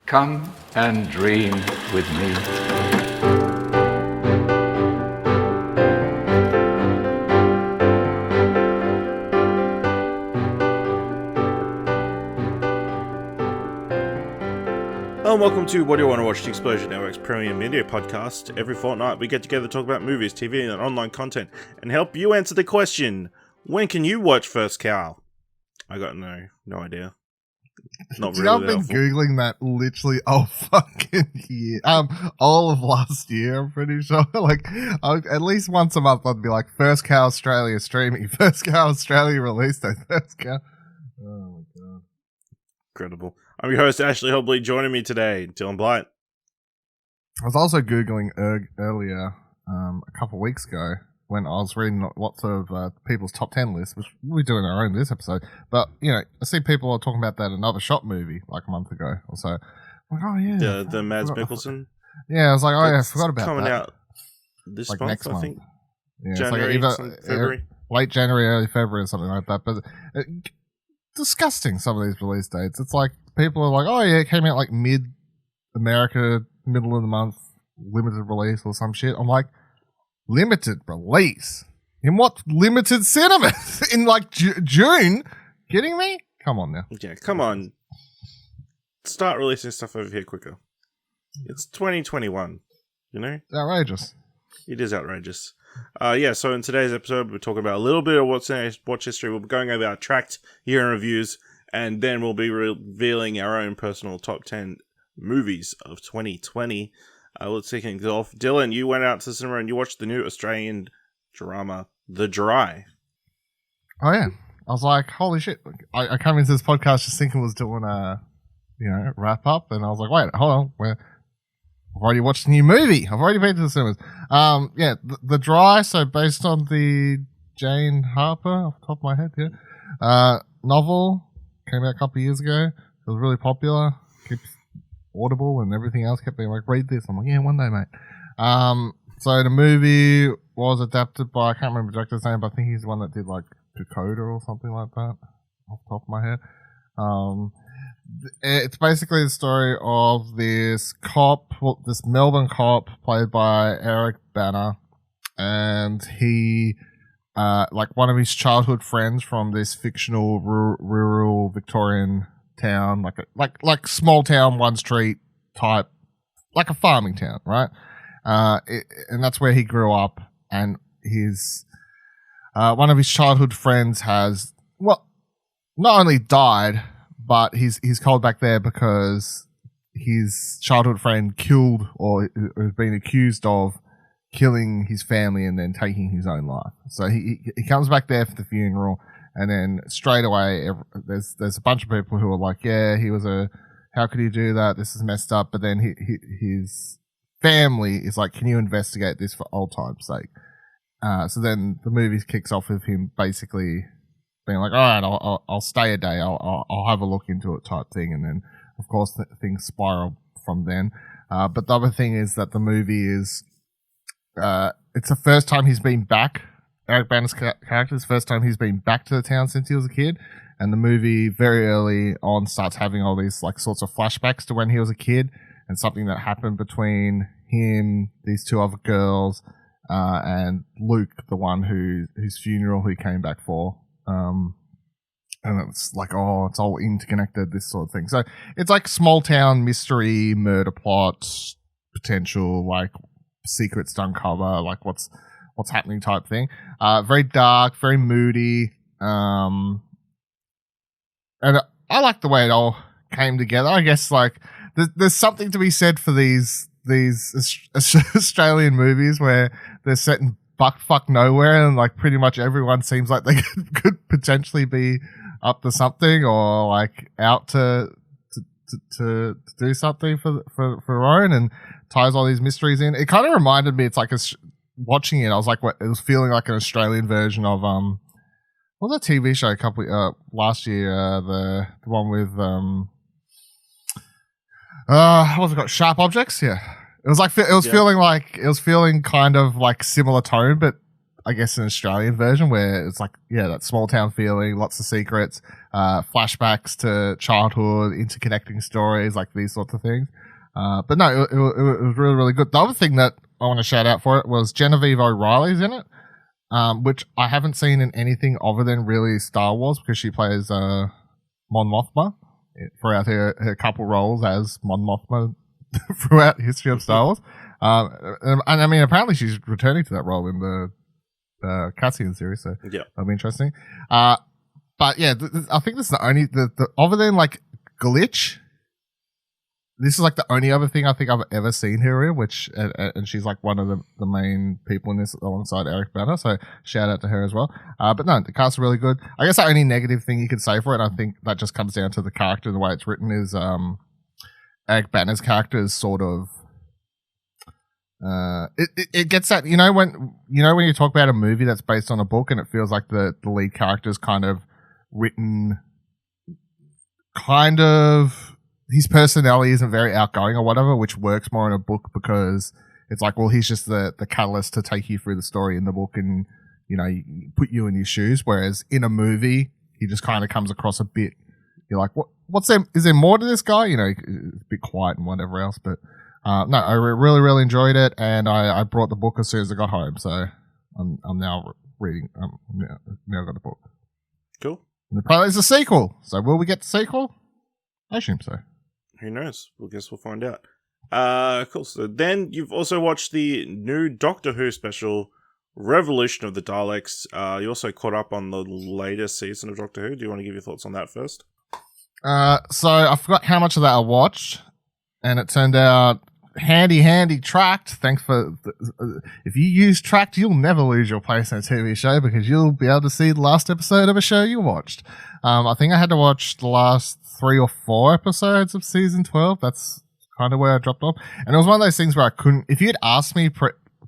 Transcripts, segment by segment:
Come and dream with me. Hello and welcome to What Do You Want to Watch, the Explosion Network's premium media podcast. Every fortnight we get together to talk about movies, TV and online content and help you answer the question, when can you watch First Cow? I got no idea. Not really. I've been Googling that literally all fucking year. All of last year, I'm pretty sure. At least once a month I'd be like, First Cow Australia streaming, First Cow Australia release date, First Cow. Oh my god. Incredible. I'm your host, Ashley Hobley. Joining me today, Dylan Blight. I was also Googling earlier, a couple of weeks ago, when I was reading lots of people's top 10 lists, which we're doing our own this episode. But, you know, I see people are talking about that Another Shot movie like a month ago or so. I'm like, oh, yeah. The Mads Mikkelsen? Yeah, I was like, oh, yeah, I forgot about coming that. out this month, next month. I think. Yeah, January, it's like February. Late January, early February or something like that. But disgusting, some of these release dates. It's like, people are like, oh, yeah, it came out like mid-America, middle of the month, limited release or some shit. I'm like, limited release? In what limited cinemas? In like June? Kidding me? Come on now. Yeah, come on. Start releasing stuff over here quicker. It's 2021, you know? It's outrageous. It is outrageous. So in today's episode, we're talking about a little bit of what's in our watch history. We'll be going over our Trakt Year in reviews, and then we'll be revealing our own personal top 10 movies of 2020. Let's kick things off. Dylan, you went out to the cinema and you watched the new Australian drama, The Dry. Oh, yeah. I was like, holy shit. I came into this podcast just thinking it was doing a, wrap up, and I was like, wait, hold on. I've already watched a new movie. I've already been to the cinemas. The Dry, so based on the Jane Harper, off the top of my head, novel, came out a couple of years ago. It was really popular. Keeps Audible and everything else kept being like, read this. I'm like, yeah, one day, mate. So the movie was adapted by, I can't remember the director's name, but I think he's the one that did like Dakota or something like that, off the top of my head. It's basically the story of this cop, this Melbourne cop played by Eric Banner, and he, one of his childhood friends from this fictional rural Victorian town, like small town, one street type, like a farming town, right? And that's where he grew up. And his one of his childhood friends has, well, not only died, but he's called back there because his childhood friend killed or has been accused of killing his family and then taking his own life. So he comes back there for the funeral, and then straight away there's a bunch of people who are like, yeah, how could he do that? This is messed up. But then his family is like, can you investigate this for old time's sake? So then the movie kicks off with him basically being like, all right, I'll stay a day. I'll have a look into it type thing. And then of course things spiral from then. But the other thing is that the movie is, it's the first time he's been back. Eric Banner's character is the first time he's been back to the town since he was a kid. And the movie very early on starts having all these like sorts of flashbacks to when he was a kid and something that happened between him, these two other girls, and Luke, the one whose funeral he came back for. And it's like, oh, it's all interconnected, this sort of thing. So it's like small town mystery, murder plot, potential like secrets to uncover, like what's happening type thing. Very dark, very moody. And I like the way it all came together. I guess like there's something to be said for these Australian movies where they're set in fuck nowhere, and like pretty much everyone seems like they could potentially be up to something or like out to do something for their own, and ties all these mysteries in. It kind of reminded me, it's like watching it, I was like, it was feeling like an Australian version of what was that TV show last year, the one with what's it called, Sharp Objects? Yeah. It was like, it was feeling kind of like similar tone, but I guess an Australian version where it's like, yeah, that small town feeling, lots of secrets, flashbacks to childhood, interconnecting stories, like these sorts of things. But no, it was really, really good. The other thing that I want to shout out for it was Genevieve O'Reilly's in it, which I haven't seen in anything other than really Star Wars, because she plays Mon Mothma throughout her couple roles as Mon Mothma throughout the history of Star Wars. And I mean, apparently she's returning to that role in the Cassian series, so that'll be interesting. But yeah, I think this is the only other than like Glitch. This is like the only other thing I think I've ever seen her in, which and she's like one of the main people in this alongside Eric Bana, so shout out to her as well. But no, the cast is really good. I guess the only negative thing you could say for it, I think that just comes down to the character, the way it's written, is Eric Bana's character is sort of it gets that, when you talk about a movie that's based on a book and it feels like the lead character is kind of written his personality isn't very outgoing or whatever, which works more in a book because it's like, well, he's just the catalyst to take you through the story in the book and, put you in his shoes. Whereas in a movie, he just kind of comes across a bit, you're like, what's there? Is there more to this guy? It's a bit quiet and whatever else. But no, I really, really enjoyed it. And I brought the book as soon as I got home. So I'm now reading, now got the book. Cool. And apparently it's a sequel. So will we get the sequel? I assume so. Who knows? Guess we'll find out. Cool. So then you've also watched the new Doctor Who special, Revolution of the Daleks. You also caught up on the latest season of Doctor Who. Do you want to give your thoughts on that first? So I forgot how much of that I watched, and it turned out handy Trakt. Thanks for if you use Trakt, you'll never lose your place in a TV show because you'll be able to see the last episode of a show you watched. I think I had to watch the last 3 or 4 episodes of season 12. That's kind of where I dropped off. And it was one of those things where I couldn't, if you had asked me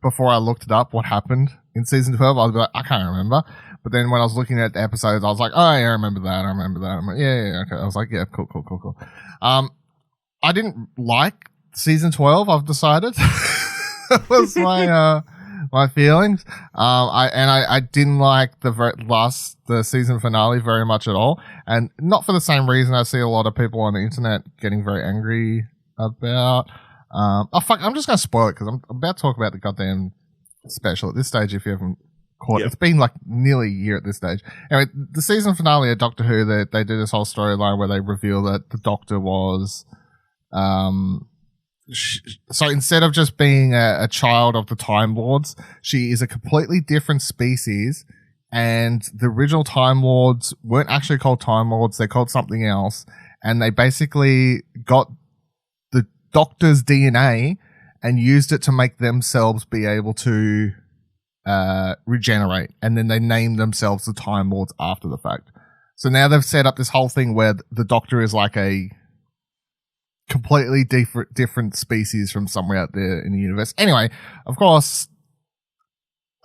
before I looked it up what happened in season 12, I'd be like, I can't remember. But then when I was looking at the episodes, I was like, oh yeah, I remember that. I'm like, yeah, okay. I was like, yeah, cool. I didn't like season 12, I've decided. That was my feelings. I didn't like the season finale very much at all, and not for the same reason I see a lot of people on the internet getting very angry about. I'm just gonna spoil it because I'm about to talk about the goddamn special at this stage. If you haven't caught it, it's been like nearly a year at this stage. Anyway, the season finale of Doctor Who, they did this whole storyline where they reveal that the Doctor was so instead of just being a child of the Time Lords, she is a completely different species, and the original Time Lords weren't actually called Time Lords, they're called something else, and they basically got the Doctor's DNA and used it to make themselves be able to regenerate, and then they named themselves the Time Lords after the fact. So now they've set up this whole thing where the Doctor is like a completely different species from somewhere out there in the universe. Anyway, of course,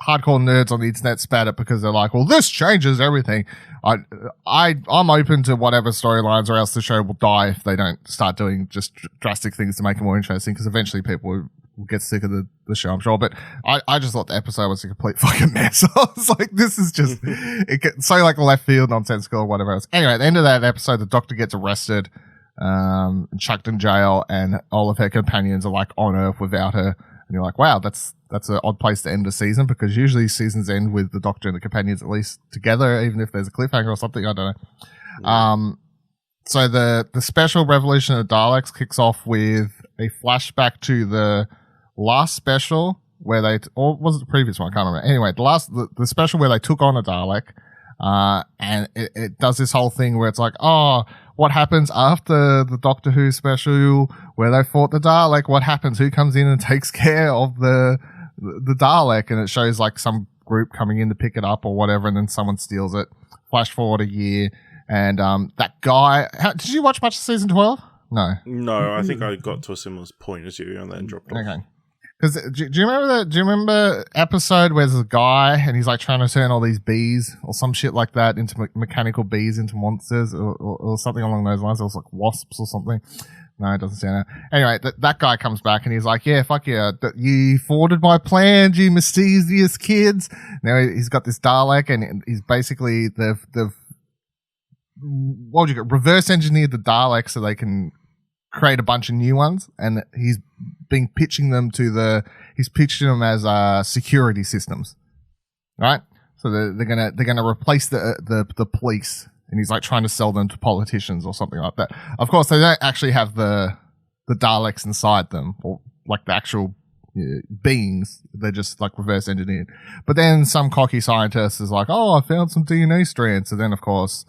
hardcore nerds on the internet spat it because they're like, well, this changes everything. I'm open to whatever storylines, or else the show will die if they don't start doing just drastic things to make it more interesting, because eventually people will get sick of the show, I'm sure. But I just thought the episode was a complete fucking mess. I was like, this is just it gets so like left field, nonsensical, or whatever else. Anyway, at the end of that episode, the Doctor gets arrested, chucked in jail, and all of her companions are like on Earth without her, and you're like, wow, that's an odd place to end a season, because usually seasons end with the Doctor and the companions at least together, even if there's a cliffhanger or something. I don't know. So the special Revolution of the Daleks kicks off with a flashback to the last special where or was it the previous one? I can't remember. Anyway, the special where they took on a Dalek, and it does this whole thing where it's like, oh, what happens after the Doctor Who special where they fought the Dalek? What happens? Who comes in and takes care of the Dalek? And it shows like some group coming in to pick it up or whatever, and then someone steals it. Flash forward a year, and that guy. Did you watch much of season 12? No, I think I got to a similar point as you and then dropped off. Okay. Because do you remember Do you remember episode where there's a guy and he's like trying to turn all these bees or some shit like that into mechanical bees into monsters or something along those lines? It was like wasps or something. No, it doesn't sound that. Anyway, that guy comes back and he's like, yeah, fuck yeah, you thwarted my plans, you mischievous kids. Now he's got this Dalek, and he's basically they've what would you go? Reverse engineered the Daleks so they can create a bunch of new ones, and he's pitching them as security systems, right? So they're gonna replace the police, and he's like trying to sell them to politicians or something like that. Of course, they don't actually have the Daleks inside them, or like the actual beings. They're just like reverse engineered. But then some cocky scientist is like, "Oh, I found some DNA strands." So then, of course,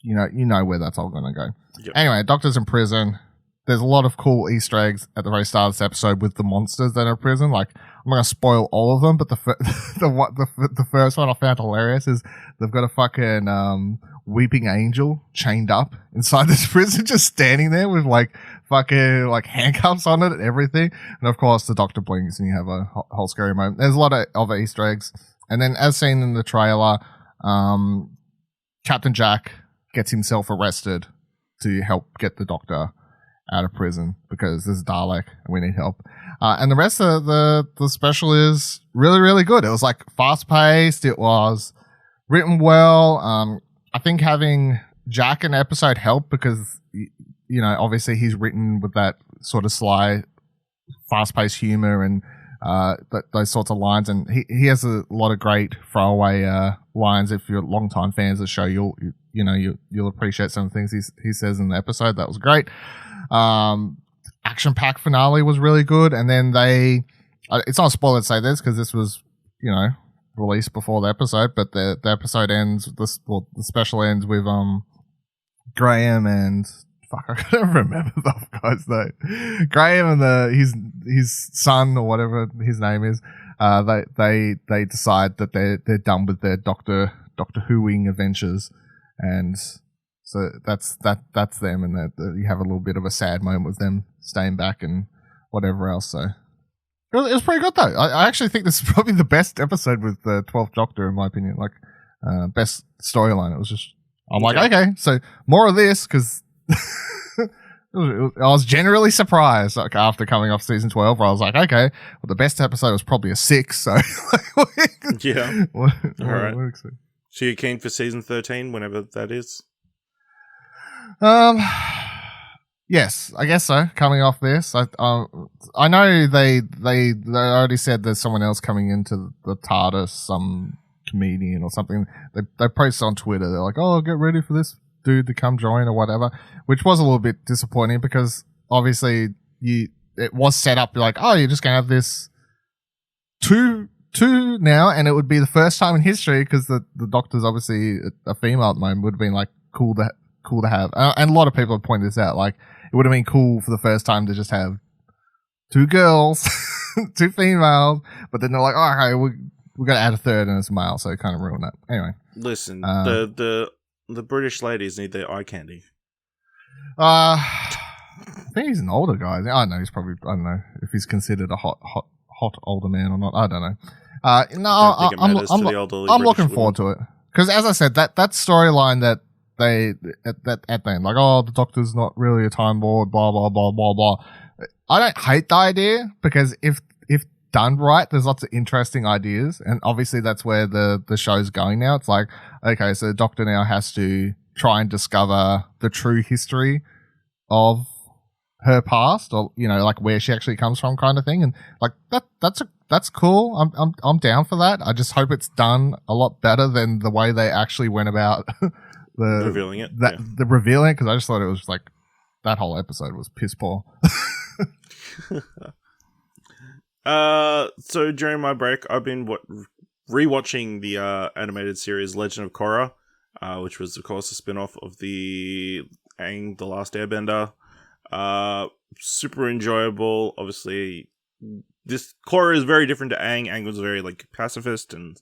you know where that's all going to go. Yep. Anyway, Doctor's in prison. There's a lot of cool Easter eggs at the very start of this episode with the monsters that are in prison. Like, I'm not going to spoil all of them, but the first one I found hilarious is they've got a fucking weeping angel chained up inside this prison, just standing there with like fucking like handcuffs on it and everything. And of course, the Doctor blinks and you have a whole scary moment. There's a lot of other Easter eggs. And then, as seen in the trailer, Captain Jack gets himself arrested to help get the Doctor out of prison because there's a Dalek and we need help. And the rest of the special is really, really good. It was like fast paced. It was written well. I think having Jack in the episode helped because, obviously he's written with that sort of sly, fast paced humor and those sorts of lines. And he has a lot of great throwaway lines. If you're long-time fans of the show, you'll appreciate some of the things he says in the episode. That was great. Action-packed finale was really good, and then it's not a spoiler to say this because this was released before the episode, but the episode ends, the special ends with Graham and I can't remember the guy's name. Graham and his son or whatever his name is. They decide that they're done with their Doctor Whoing adventures, and so that's them, and that you have a little bit of a sad moment with them staying back and whatever else. So it was pretty good though. I actually think this is probably the best episode with the 12th Doctor in my opinion. Like best storyline. It was just like okay, so more of this because. I was generally surprised after coming off season 12 where I was like, okay, well the best episode was probably a 6, so yeah. All right. So you're keen for season 13 whenever that is? Yes, I guess so. Coming off this, I know they already said there's someone else coming into the TARDIS, some comedian or something. They posted on Twitter. They're like, oh, get ready for this dude to come join or whatever, which was a little bit disappointing because obviously it was set up like, oh, you're just gonna have this two now, and it would be the first time in history because the Doctor's obviously a female at the moment. Would have been like cool to have, and a lot of people have pointed this out. Like it would have been cool for the first time to just have 2 girls, 2 females, but then they're like, oh, okay, we're gonna add a third and it's a male, so it kind of ruined that. Anyway, listen, the British ladies need their eye candy. I think he's an older guy. I don't know. I don't know if he's considered a hot older man or not. I don't know. I'm looking forward to it because, as I said, that storyline that they at the end, like, oh, the Doctor's not really a Time Lord, blah blah blah blah blah. I don't hate the idea because if done right, there's lots of interesting ideas, and obviously that's where the show's going now. It's like, okay, so the Doctor now has to try and discover the true history of her past, or like where she actually comes from, kind of thing. And like that's cool. I'm down for that. I just hope it's done a lot better than the way they actually went about revealing it. The revealing it, because I just thought it was like that whole episode was piss poor. So during my break, I've been rewatching the animated series Legend of Korra, which was of course a spin-off of the Aang the Last Airbender. Super enjoyable. Obviously, this Korra is very different to Aang. Aang was very like pacifist and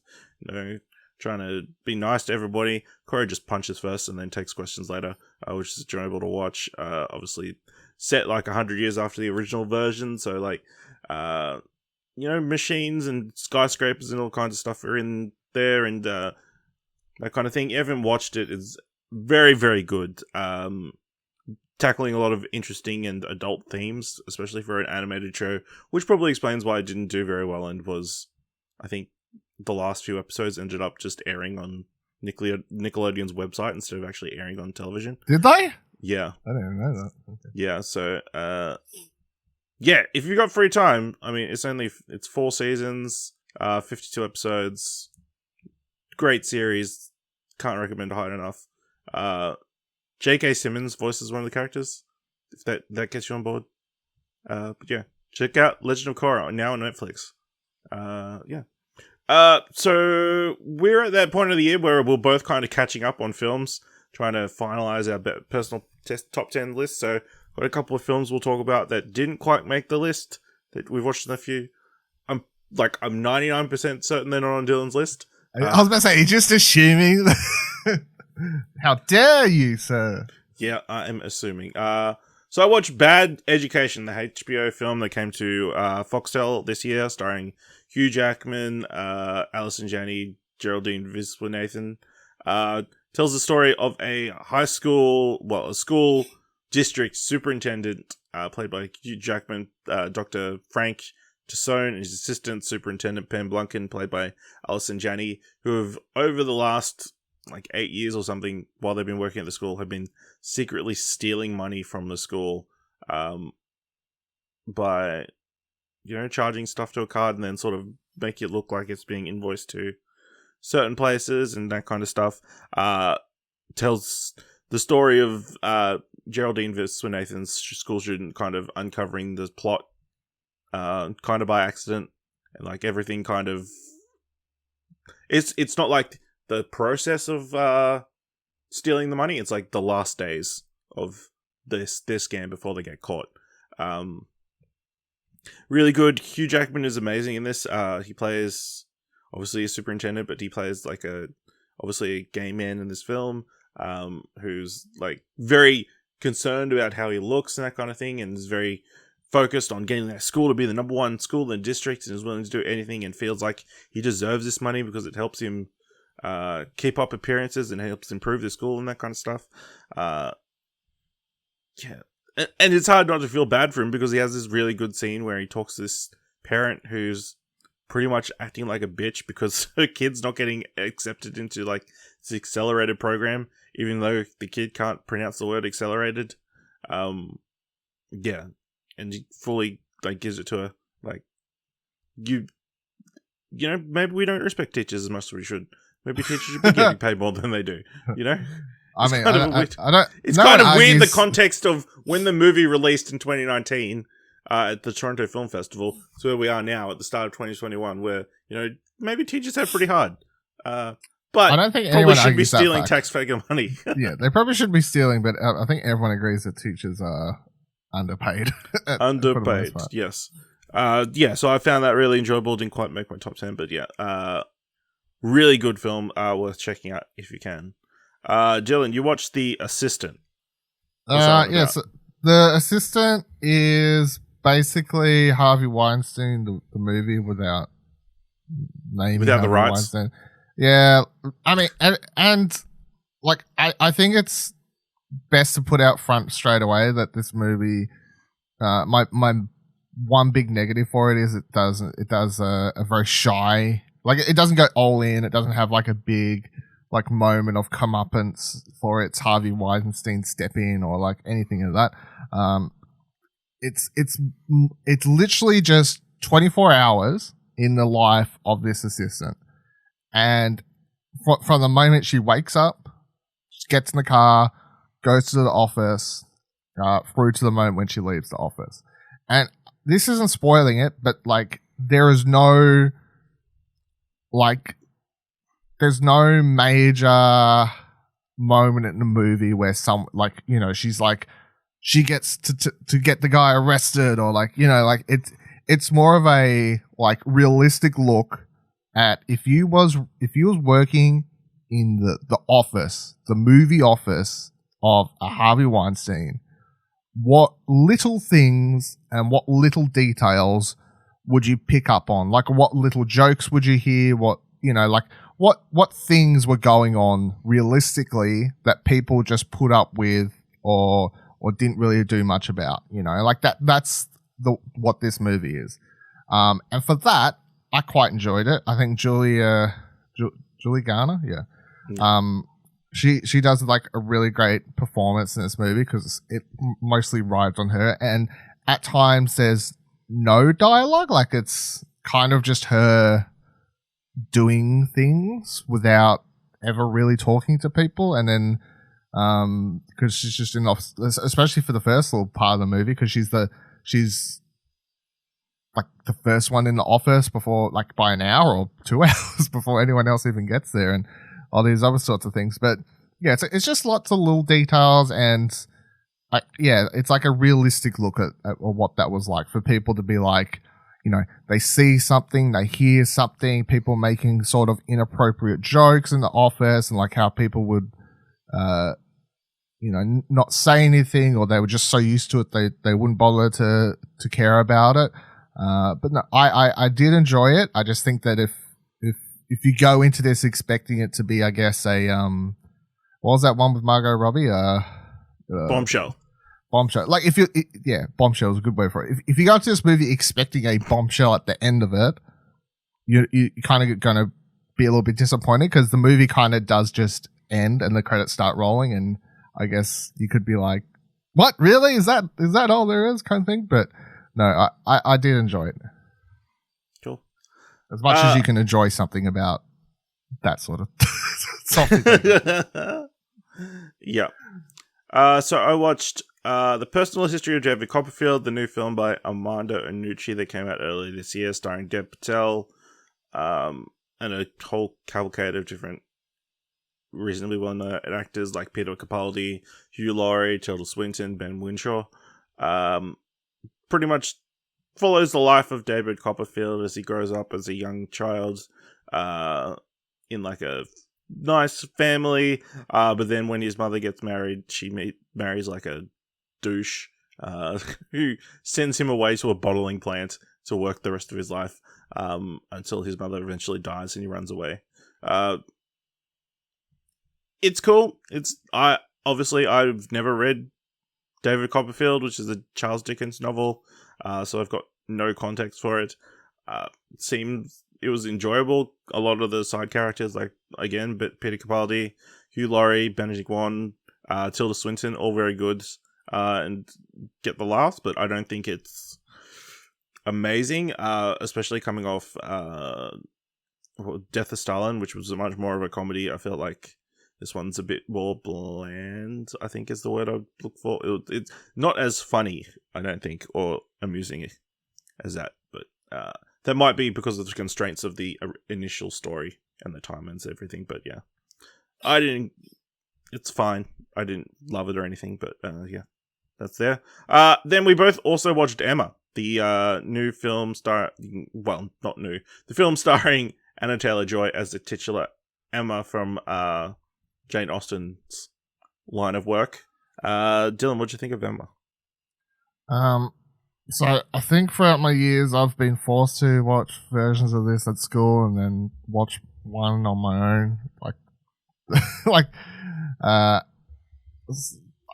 trying to be nice to everybody. Korra just punches first and then takes questions later, which is enjoyable to watch. Obviously, set like 100 years after the original version, so like machines and skyscrapers and all kinds of stuff are in there, and that kind of thing. If you haven't watched it, it's very, very good. Tackling a lot of interesting and adult themes, especially for an animated show, which probably explains why it didn't do very well and was, I think, the last few episodes ended up just airing on Nickelodeon's website instead of actually airing on television. Did they? Yeah. I didn't know that. Okay. Yeah, so if you've got free time, I mean, it's 4 seasons, 52 episodes. Great series. Can't recommend it high enough. J.K. Simmons voices one of the characters. If that gets you on board. But yeah, check out Legend of Korra now on Netflix. So we're at that point of the year where we're both kind of catching up on films, trying to finalize our personal top 10 list. So got a couple of films we'll talk about that didn't quite make the list that we've watched in a few. I'm 99% certain they're not on Dylan's list. I was about to say, you're just assuming. How dare you, sir? Yeah, I am assuming. So I watched Bad Education, the HBO film that came to Foxtel this year, starring Hugh Jackman, Alison Janney, Geraldine Viswanathan. Tells the story of a school district superintendent, played by Hugh Jackman, Dr. Frank Tassone, and his assistant superintendent Pam Blunkin, played by Alison Janney, who have over the last 8 years or something, while they've been working at the school, have been secretly stealing money from the school by charging stuff to a card and then sort of make it look like it's being invoiced to certain places and that kind of stuff. Tells the story of Geraldine Viswanathan's school student kind of uncovering the plot kind of by accident, and everything kind of it's not like the process of stealing the money. It's like the last days of this scam before they get caught. Really good. Hugh Jackman is amazing in this. He plays obviously a superintendent, but he plays obviously a gay man in this film, who's very concerned about how he looks and that kind of thing, and is very focused on getting that school to be the number one school in the district, and is willing to do anything and feels like he deserves this money because it helps him keep up appearances and helps improve the school and that kind of stuff. And it's hard not to feel bad for him because he has this really good scene where he talks to this parent who's pretty much acting like a bitch because her kid's not getting accepted into this accelerated program, even though the kid can't pronounce the word accelerated. And he fully gives it to her maybe we don't respect teachers as much as we should. Maybe teachers should be getting paid more than they do. I mean, it's kind of weird the context of when the movie released in 2019 at the Toronto Film Festival to where we are now at the start of 2021, where maybe teachers have pretty hard. But I don't think probably should be stealing taxpayer money. Yeah, they probably should be stealing, but I think everyone agrees that teachers are underpaid. Underpaid, yes. So I found that really enjoyable. Didn't quite make my top 10, but really good film. Worth checking out if you can. Dylan, you watched The Assistant. Yes. The Assistant is basically Harvey Weinstein, the movie, without naming without Harvey the rights. Weinstein. Yeah, I mean, and I think it's best to put out front straight away that this movie, my one big negative for it is it does a very shy, it doesn't go all in. It doesn't have a big moment of comeuppance for its Harvey Weinstein step in or anything of that. It's literally just 24 hours in the life of this assistant, and from the moment she wakes up, she gets in the car, goes to the office, through to the moment when she leaves the office. And this isn't spoiling it, but there is no there's no major moment in the movie where she's she gets to get the guy arrested or it's more of a realistic look at if you was working in the office, the movie office of a Harvey Weinstein, what little things and what little details would you pick up on? What little jokes would you hear? What things were going on realistically that people just put up with or didn't really do much about? That's what this movie is. And for that, I quite enjoyed it. I think Julie Garner, She does like a really great performance in this movie because it mostly rides on her, and at times there's no dialogue. Like it's kind of just her doing things without ever really talking to people, and then because she's just in office, especially for the first little part of the movie, because she's like the first one in the office before, like by an hour or 2 hours before anyone else even gets there, and all these other sorts of things. But yeah, it's just lots of little details, and it's like a realistic look at what that was like for people to be like, you know, they see something, they hear something, people making sort of inappropriate jokes in the office, and like how people would, not say anything, or they were just so used to it they wouldn't bother to care about it. But no, I did enjoy it. I just think that if you go into this expecting it to be, I guess, a what was that one with Margot Robbie? Bombshell. Bombshell. Like bombshell is a good word for it. If you go into this movie expecting a bombshell at the end of it, you kind of going to be a little bit disappointed, because the movie kind of does just end and the credits start rolling, and I guess you could be like, "What? Really? Is that all there is?" kind of thing. But no, I did enjoy it. Cool. As much as you can enjoy something about that sort of something. Yeah. So I watched The Personal History of David Copperfield, the new film by Armando Iannucci that came out earlier this year, starring Dev Patel, and a whole cavalcade of different reasonably well-known actors like Peter Capaldi, Hugh Laurie, Tilda Swinton, Ben Whishaw. Pretty much follows the life of David Copperfield as he grows up as a young child in like a nice family, but then when his mother gets married, she marries like a douche who sends him away to a bottling plant to work the rest of his life until his mother eventually dies and he runs away. It's cool. I've never read David Copperfield, which is a Charles Dickens novel, so I've got no context for it. It was enjoyable. A lot of the side characters, like again, but Peter Capaldi, Hugh Laurie, Benedict Wong, Tilda Swinton, all very good and get the laughs, but I don't think it's amazing, especially coming off Death of Stalin, which was much more of a comedy. I felt like this one's a bit more bland, I think is the word I'd look for. It's not as funny, I don't think, or amusing as that, but that might be because of the constraints of the initial story and the time and everything, but yeah. It's fine. I didn't love it or anything, but yeah, that's there. Then we both also watched Emma, the new film the film starring Anna Taylor-Joy as the titular Emma from Jane Austen's line of work. Dylan, what'd you think of Emma? So I think throughout my years, I've been forced to watch versions of this at school and then watch one on my own.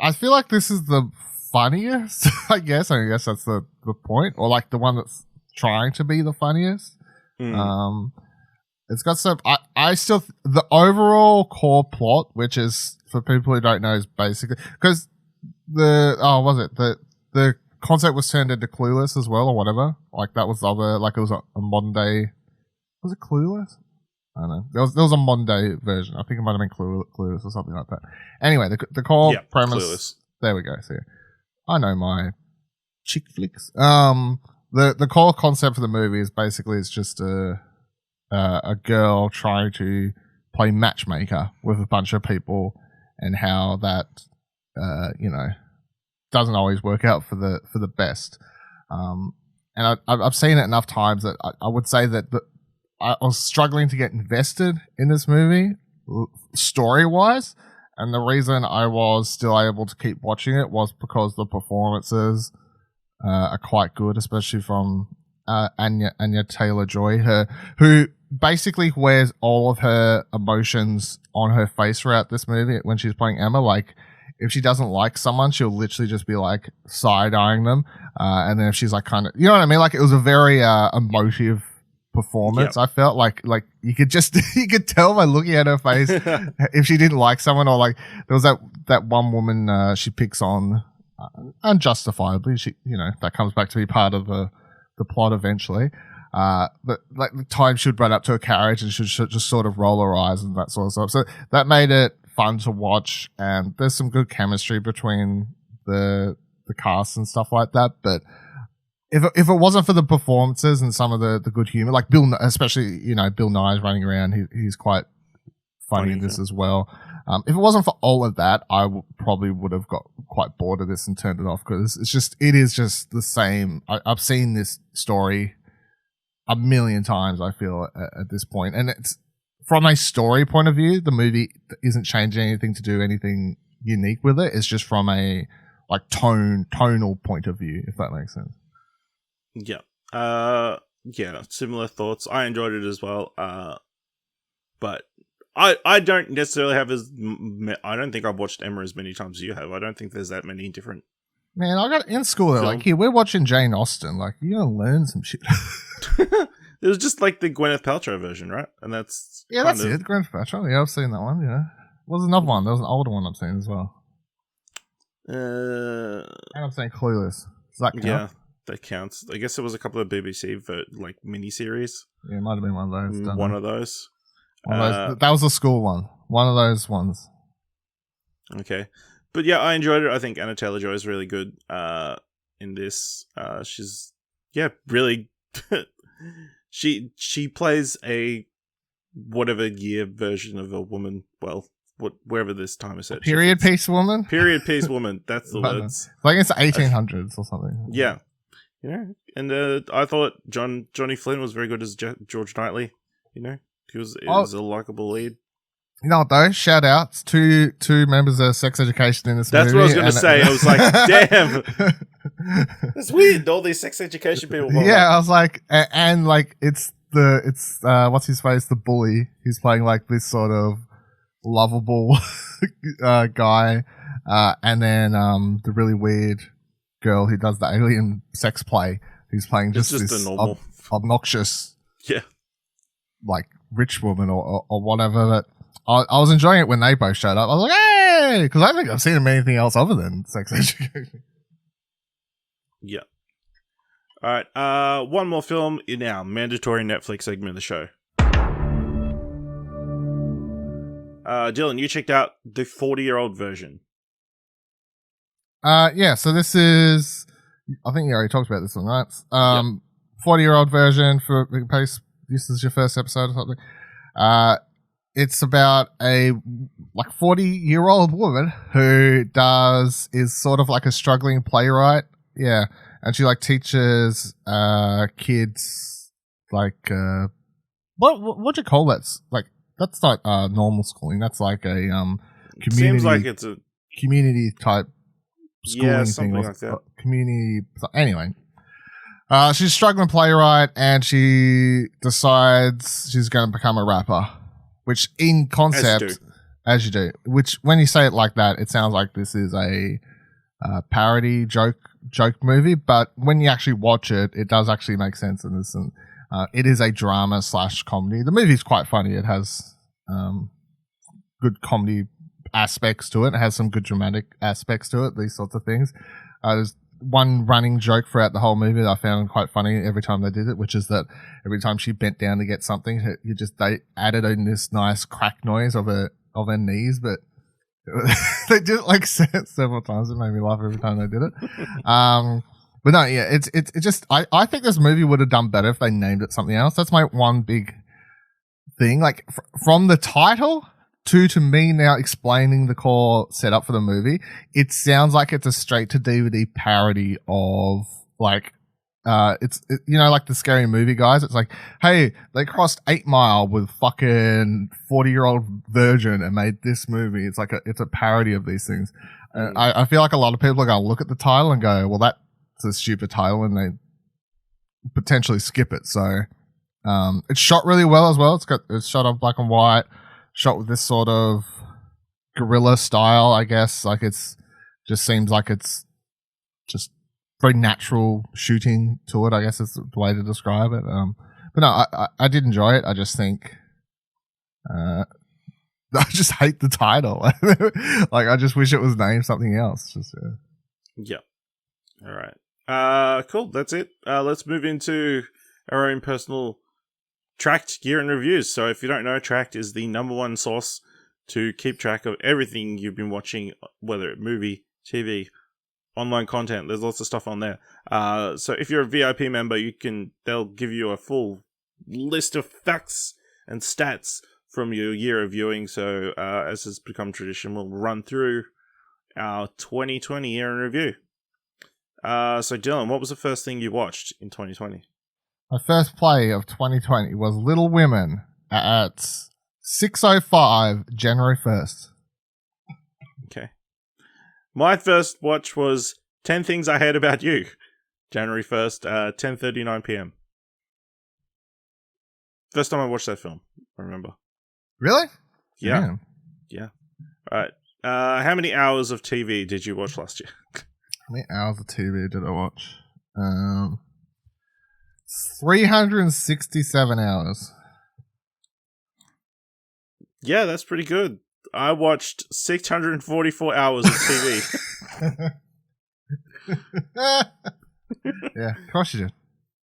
I feel like this is the funniest, I guess that's the point, or like the one that's trying to be the funniest. It's got some, the overall core plot, which is, for people who don't know, is basically, because the concept was turned into Clueless as well, or whatever. Like, that was the other, like, it was a modern day, was it Clueless? I don't know. There was a modern day version. I think it might have been Clueless or something like that. Anyway, the core premise. Clueless. There we go. See, I know my chick flicks. The core concept for the movie is basically it's just a girl trying to play matchmaker with a bunch of people, and how that doesn't always work out for the best. And I've seen it enough times that I would say that I was struggling to get invested in this movie story-wise, and the reason I was still able to keep watching it was because the performances are quite good, especially from Anya Taylor-Joy, who basically wears all of her emotions on her face throughout this movie when she's playing Emma. Like, if she doesn't like someone, she'll literally just be like side-eyeing them, and then if she's like kind of, you know what I mean? Like, it was a very emotive performance. I felt like you could just you could tell by looking at her face if she didn't like someone, or like there was that one woman she picks on unjustifiably. She, you know, that comes back to be part of the plot eventually. But like the time she would run up to a carriage and should just sort of roll her eyes and that sort of stuff. So that made it fun to watch, and there's some good chemistry between the cast and stuff like that. But if it wasn't for the performances and some of the good humor, like Bill, especially, you know, Bill Nye's running around, he's quite funny in this as well. If it wasn't for all of that, I probably would have got quite bored of this and turned it off, because it is just the same. I've seen this story a million times, I feel, at this point. And it's from a story point of view, the movie isn't changing anything to do anything unique with it. It's just from a like tonal point of view, if that makes sense. Yeah. Yeah, similar thoughts. I enjoyed it as well. But I don't necessarily have I don't think I've watched Emma as many times as you have. I don't think there's that many different. Man, I got in school, they're like, here, we're watching Jane Austen. Like, you're going to learn some shit. It was just like the Gwyneth Paltrow version, right? And that's it. Gwyneth Paltrow. Yeah, I've seen that one. Yeah. What was another one? There was an older one I've seen as well. And I'm saying Clueless. Does that count? Yeah, that counts. I guess it was a couple of BBC like miniseries. Yeah, it might have been one of those. One of those. That was a school one. One of those ones. Okay. But yeah, I enjoyed it. I think Anna Taylor-Joy is really good in this. She's really. She plays a whatever year version of a woman. Well, wherever this time is set. Period piece woman. Period piece woman. That's the words. Like it's 1800s or something. Yeah, you know. And I thought Johnny Flynn was very good as George Knightley. You know, he was a likable lead. You know what though? Shout outs to two members of Sex Education in this movie. That's what I was going to say. I was like, damn. It's weird. All these Sex Education people. Yeah, I was like, and like it's what's his face? The bully. He's playing like this sort of lovable guy. And then the really weird girl who does the alien sex play. Who's playing just this obnoxious, like rich woman or whatever. But I was enjoying it when they both showed up. I was like, hey, because I don't think I've seen anything else other than Sex Education. Yeah. All right. One more film in our mandatory Netflix segment of the show. Dylan, you checked out the 40-year-old version. Yeah. So this is, I think you already talked about this one, right? 40-year-old version for this is your first episode or something. It's about a like 40-year-old woman who is sort of like a struggling playwright. Yeah. And she like teaches kids like what do you call that? Like that's not normal schooling. That's like a community. Seems like it's a community type schooling thing. Like that. Community. Anyway, she's a struggling playwright, and she decides she's going to become a rapper. Which in concept, as you do, which when you say it like that, it sounds like this is a parody joke movie. But when you actually watch it, it does actually make sense. And it is a drama / comedy. The movie's quite funny. It has good comedy aspects to it. It has some good dramatic aspects to it. These sorts of things. There's one running joke throughout the whole movie that I found quite funny every time they did it, which is that every time she bent down to get something, they added in this nice crack noise of her knees, but they did it like several times. It made me laugh every time they did it. But no, yeah, it's just I think this movie would have done better if they named it something else. That's my one big thing. Like from the title to me now explaining the core setup for the movie, it sounds like it's a straight to DVD parody of like like the Scary Movie guys. It's like, hey, they crossed 8 Mile with fucking 40-year-old virgin and made this movie. It's like it's a parody of these things. I feel like a lot of people are going to look at the title and go, well, that's a stupid title, and they potentially skip it. So it's shot really well as well. It's shot on black and white. Shot with this sort of guerrilla style, I guess. Like it's just seems like it's just very natural shooting to it, I guess is the way to describe it. But no, I did enjoy it. I just think, I just hate the title. Like, I just wish it was named something else. Just Yep. All right. Cool. That's it. Let's move into our own personal Trakt Year in Reviews. So if you don't know, Trakt is the number one source to keep track of everything you've been watching, whether it's movie, TV, online content. There's lots of stuff on there. So if you're a VIP member, they'll give you a full list of facts and stats from your year of viewing. So as has become tradition, we'll run through our 2020 year in review. So Dylan, what was the first thing you watched in 2020? My first play of 2020 was Little Women at 6:05 January 1st. Okay. My first watch was 10 Things I Hate About You, January 1st, 10:39 p.m. First time I watched that film, I remember. Really? Yeah. Damn. Yeah. All right. How many hours of TV did you watch last year? How many hours of TV did I watch? 367 hours. Yeah, that's pretty good. I watched 644 hours of TV. Yeah, of course you did.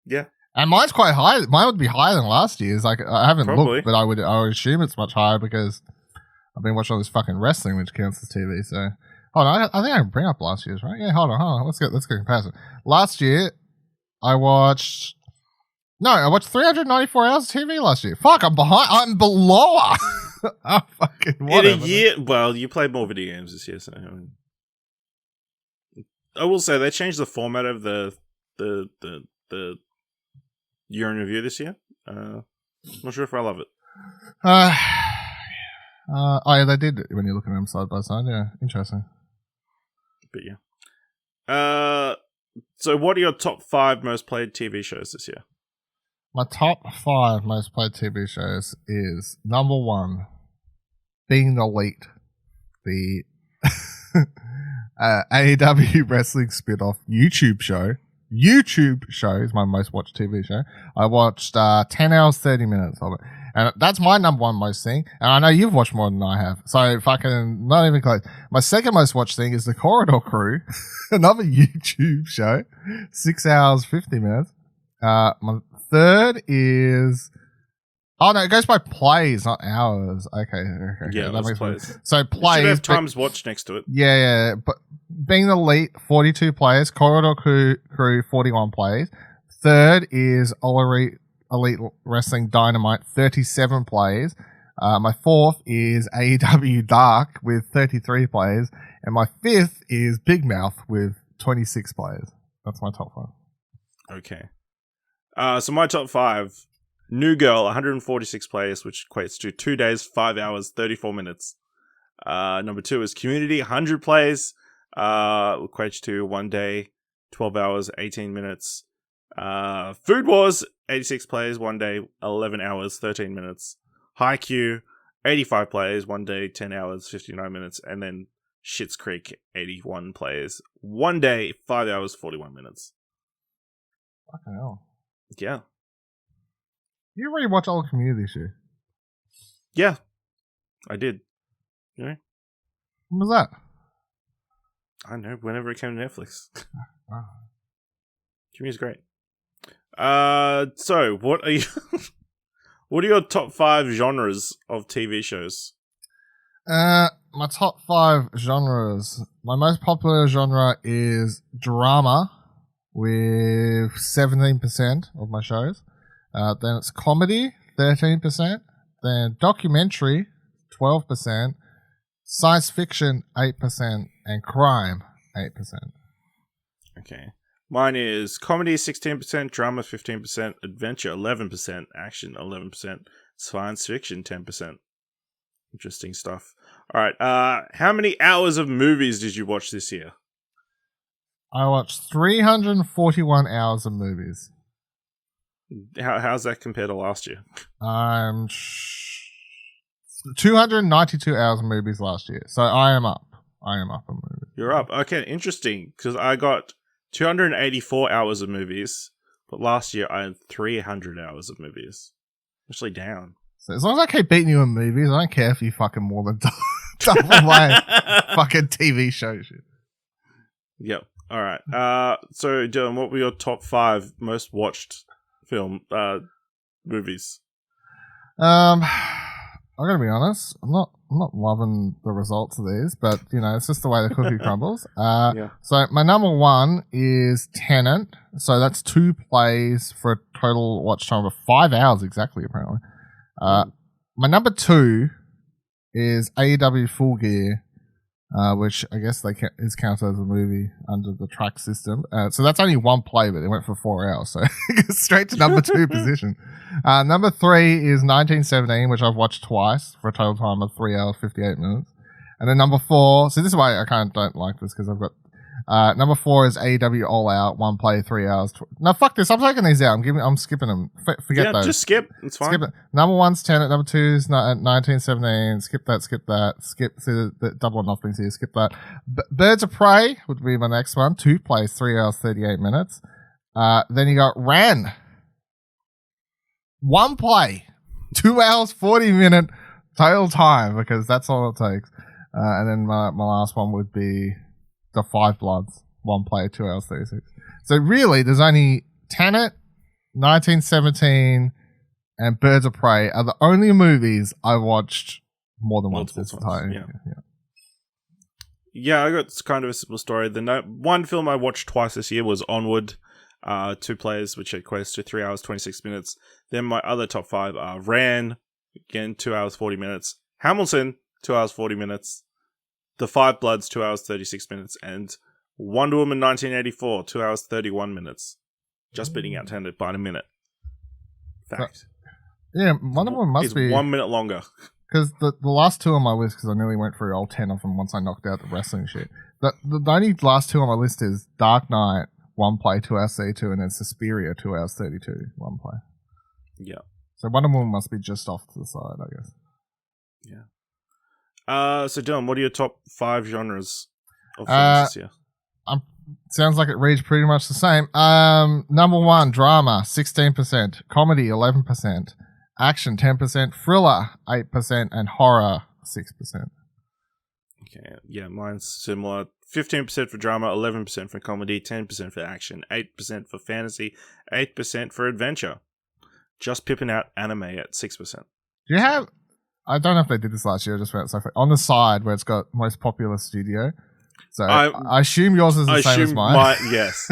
Yeah. And mine's quite high. Mine would be higher than last year's. Like, I haven't Probably. looked, but I would assume it's much higher because I've been watching all this fucking wrestling, which counts as TV. So, hold on, I think I can bring up last year's, right? Yeah, hold on. Let's get a comparison. Last year, I watched 394 hours of TV last year. Fuck, I'm behind. I'm below. Oh, fucking whatever. In a year, well, you played more video games this year, so I will say they changed the format of the year in review this year. Not sure if I love it. Oh yeah, they did when you're looking at them side by side. Yeah, interesting. But yeah. So what are your top 5 most played TV shows this year? My top 5 most played TV shows is number 1, Being the Elite, the AEW wrestling spin-off YouTube show. YouTube show is my most watched TV show. I watched 10 hours, 30 minutes of it. And that's my number 1 most thing. And I know you've watched more than I have. So fucking not even close. My second most watched thing is The Corridor Crew, another YouTube show. 6 hours, 50 minutes. My third is... Oh, no, it goes by plays, not hours. Okay. Yeah, that makes plays. sense. So plays... You should have times watched next to it. Yeah. But Being the Elite, 42 players. Corridor Crew, 41 plays. Third is All Elite Wrestling Dynamite, 37 plays. My fourth is AEW Dark with 33 plays. And my fifth is Big Mouth with 26 plays. That's my top 5. Okay. So my top 5, New Girl, 146 plays, which equates to 2 days, 5 hours, 34 minutes. Number 2 is Community, 100 plays, equates to 1 day, 12 hours, 18 minutes. Food Wars, 86 plays, 1 day, 11 hours, 13 minutes. Haikyuu, 85 plays, 1 day, 10 hours, 59 minutes. And then Schitt's Creek, 81 plays, 1 day, 5 hours, 41 minutes. Fucking hell. Yeah. You rewatch all Community shit? Yeah. I did. You know? When was that? I don't know, whenever it came to Netflix. Wow. Community's great. So what are your top 5 genres of TV shows? My top 5 genres. My most popular genre is drama, with 17% of my shows. Then it's comedy, 13%. Then documentary, 12%. Science fiction, 8%. And crime, 8%. Okay. Mine is comedy, 16%, drama, 15%, adventure, 11%, action, 11%, science fiction, 10%. Interesting stuff. All right. How many hours of movies did you watch this year? I watched 341 hours of movies. How's that compared to last year? 292 hours of movies last year. So I am up. On movies. You're up. Okay, interesting. Because I got 284 hours of movies, But last year, I had 300 hours of movies. Actually down. So as long as I keep beating you in movies, I don't care if you fucking more than double my fucking TV show shit. Yep. All right. So Dylan, what were your top 5 most watched movies? I'm gonna be honest. I'm not loving the results of these, but it's just the way the cookie crumbles. Yeah. So my number 1 is Tenet. So that's 2 plays for a total watch time of 5 hours exactly, apparently. My number 2 is AEW Full Gear, which I guess is counted as a movie under the track system. So that's only 1 play, but it went for 4 hours, so it goes straight to number 2 position. Number 3 is 1917, which I've watched twice for a total time of 3 hours 58 minutes. And then number 4, so this is why I kind of don't like this because I've got number 4 is AEW All Out, 1 play, 3 hours. No, fuck this. I'm taking these out. I'm skipping them. Forget those. Just skip. It's fine. Skip it. Number 1's Tenet. Number 2 is 1917. Skip that. Skip the double or nothings here. Skip that. Birds of Prey would be my next one. 2 plays, 3 hours, 38 minutes. Then you got Ran. 1 play, 2 hours, 40 minute total time because that's all it takes. And then my last one would be The Five Bloods, 1 play, 2 hours, 36. So really, there's only Tenet, 1917, and Birds of Prey are the only movies I watched more than once this time. Yeah, I got kind of a simple story. The one film I watched twice this year was Onward, 2 plays, which equates to 3 hours, 26 minutes. Then my other top 5 are Ran, again, 2 hours, 40 minutes. Hamilton, 2 hours, 40 minutes. The Five Bloods, 2 hours, 36 minutes. And Wonder Woman 1984, 2 hours, 31 minutes. Just beating out Tenet by a minute. Fact. Yeah, Wonder Woman must be 1 minute longer. Because the last 2 on my list, because I nearly went through all 10 of them once I knocked out the wrestling shit. The only last 2 on my list is Dark Knight, 1 play, 2 hours 32, and then Suspiria, 2 hours 32, 1 play. Yeah. So Wonder Woman must be just off to the side, I guess. Yeah. So Dylan, what are your top 5 genres of films this year? Sounds like it reads pretty much the same. Number 1, drama, 16%. Comedy, 11%. Action, 10%. Thriller, 8%. And horror, 6%. Okay, yeah, mine's similar. 15% for drama, 11% for comedy, 10% for action, 8% for fantasy, 8% for adventure. Just pipping out anime at 6%. Do you have... I don't know if they did this last year, I just found it so funny. On the side where it's got most popular studio. So I assume yours is the same as mine. Yes.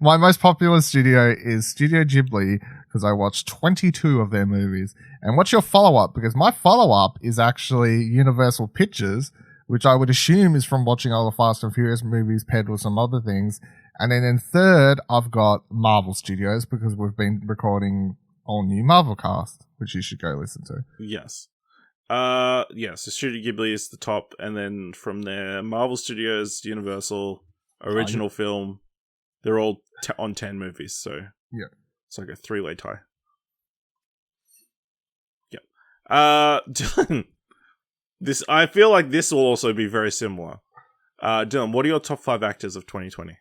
My most popular studio is Studio Ghibli because I watched 22 of their movies. And what's your follow-up? Because my follow-up is actually Universal Pictures, which I would assume is from watching all the Fast and Furious movies paired with some other things. And then in third, I've got Marvel Studios because we've been recording all new Marvel cast, which you should go listen to. Yes. So Studio Ghibli is the top, and then from there, Marvel Studios, Universal, original film, they're all on 10 movies, so yeah, it's like a 3-way tie. Yeah. Dylan, I feel like this will also be very similar. Dylan, what are your top 5 actors of 2020?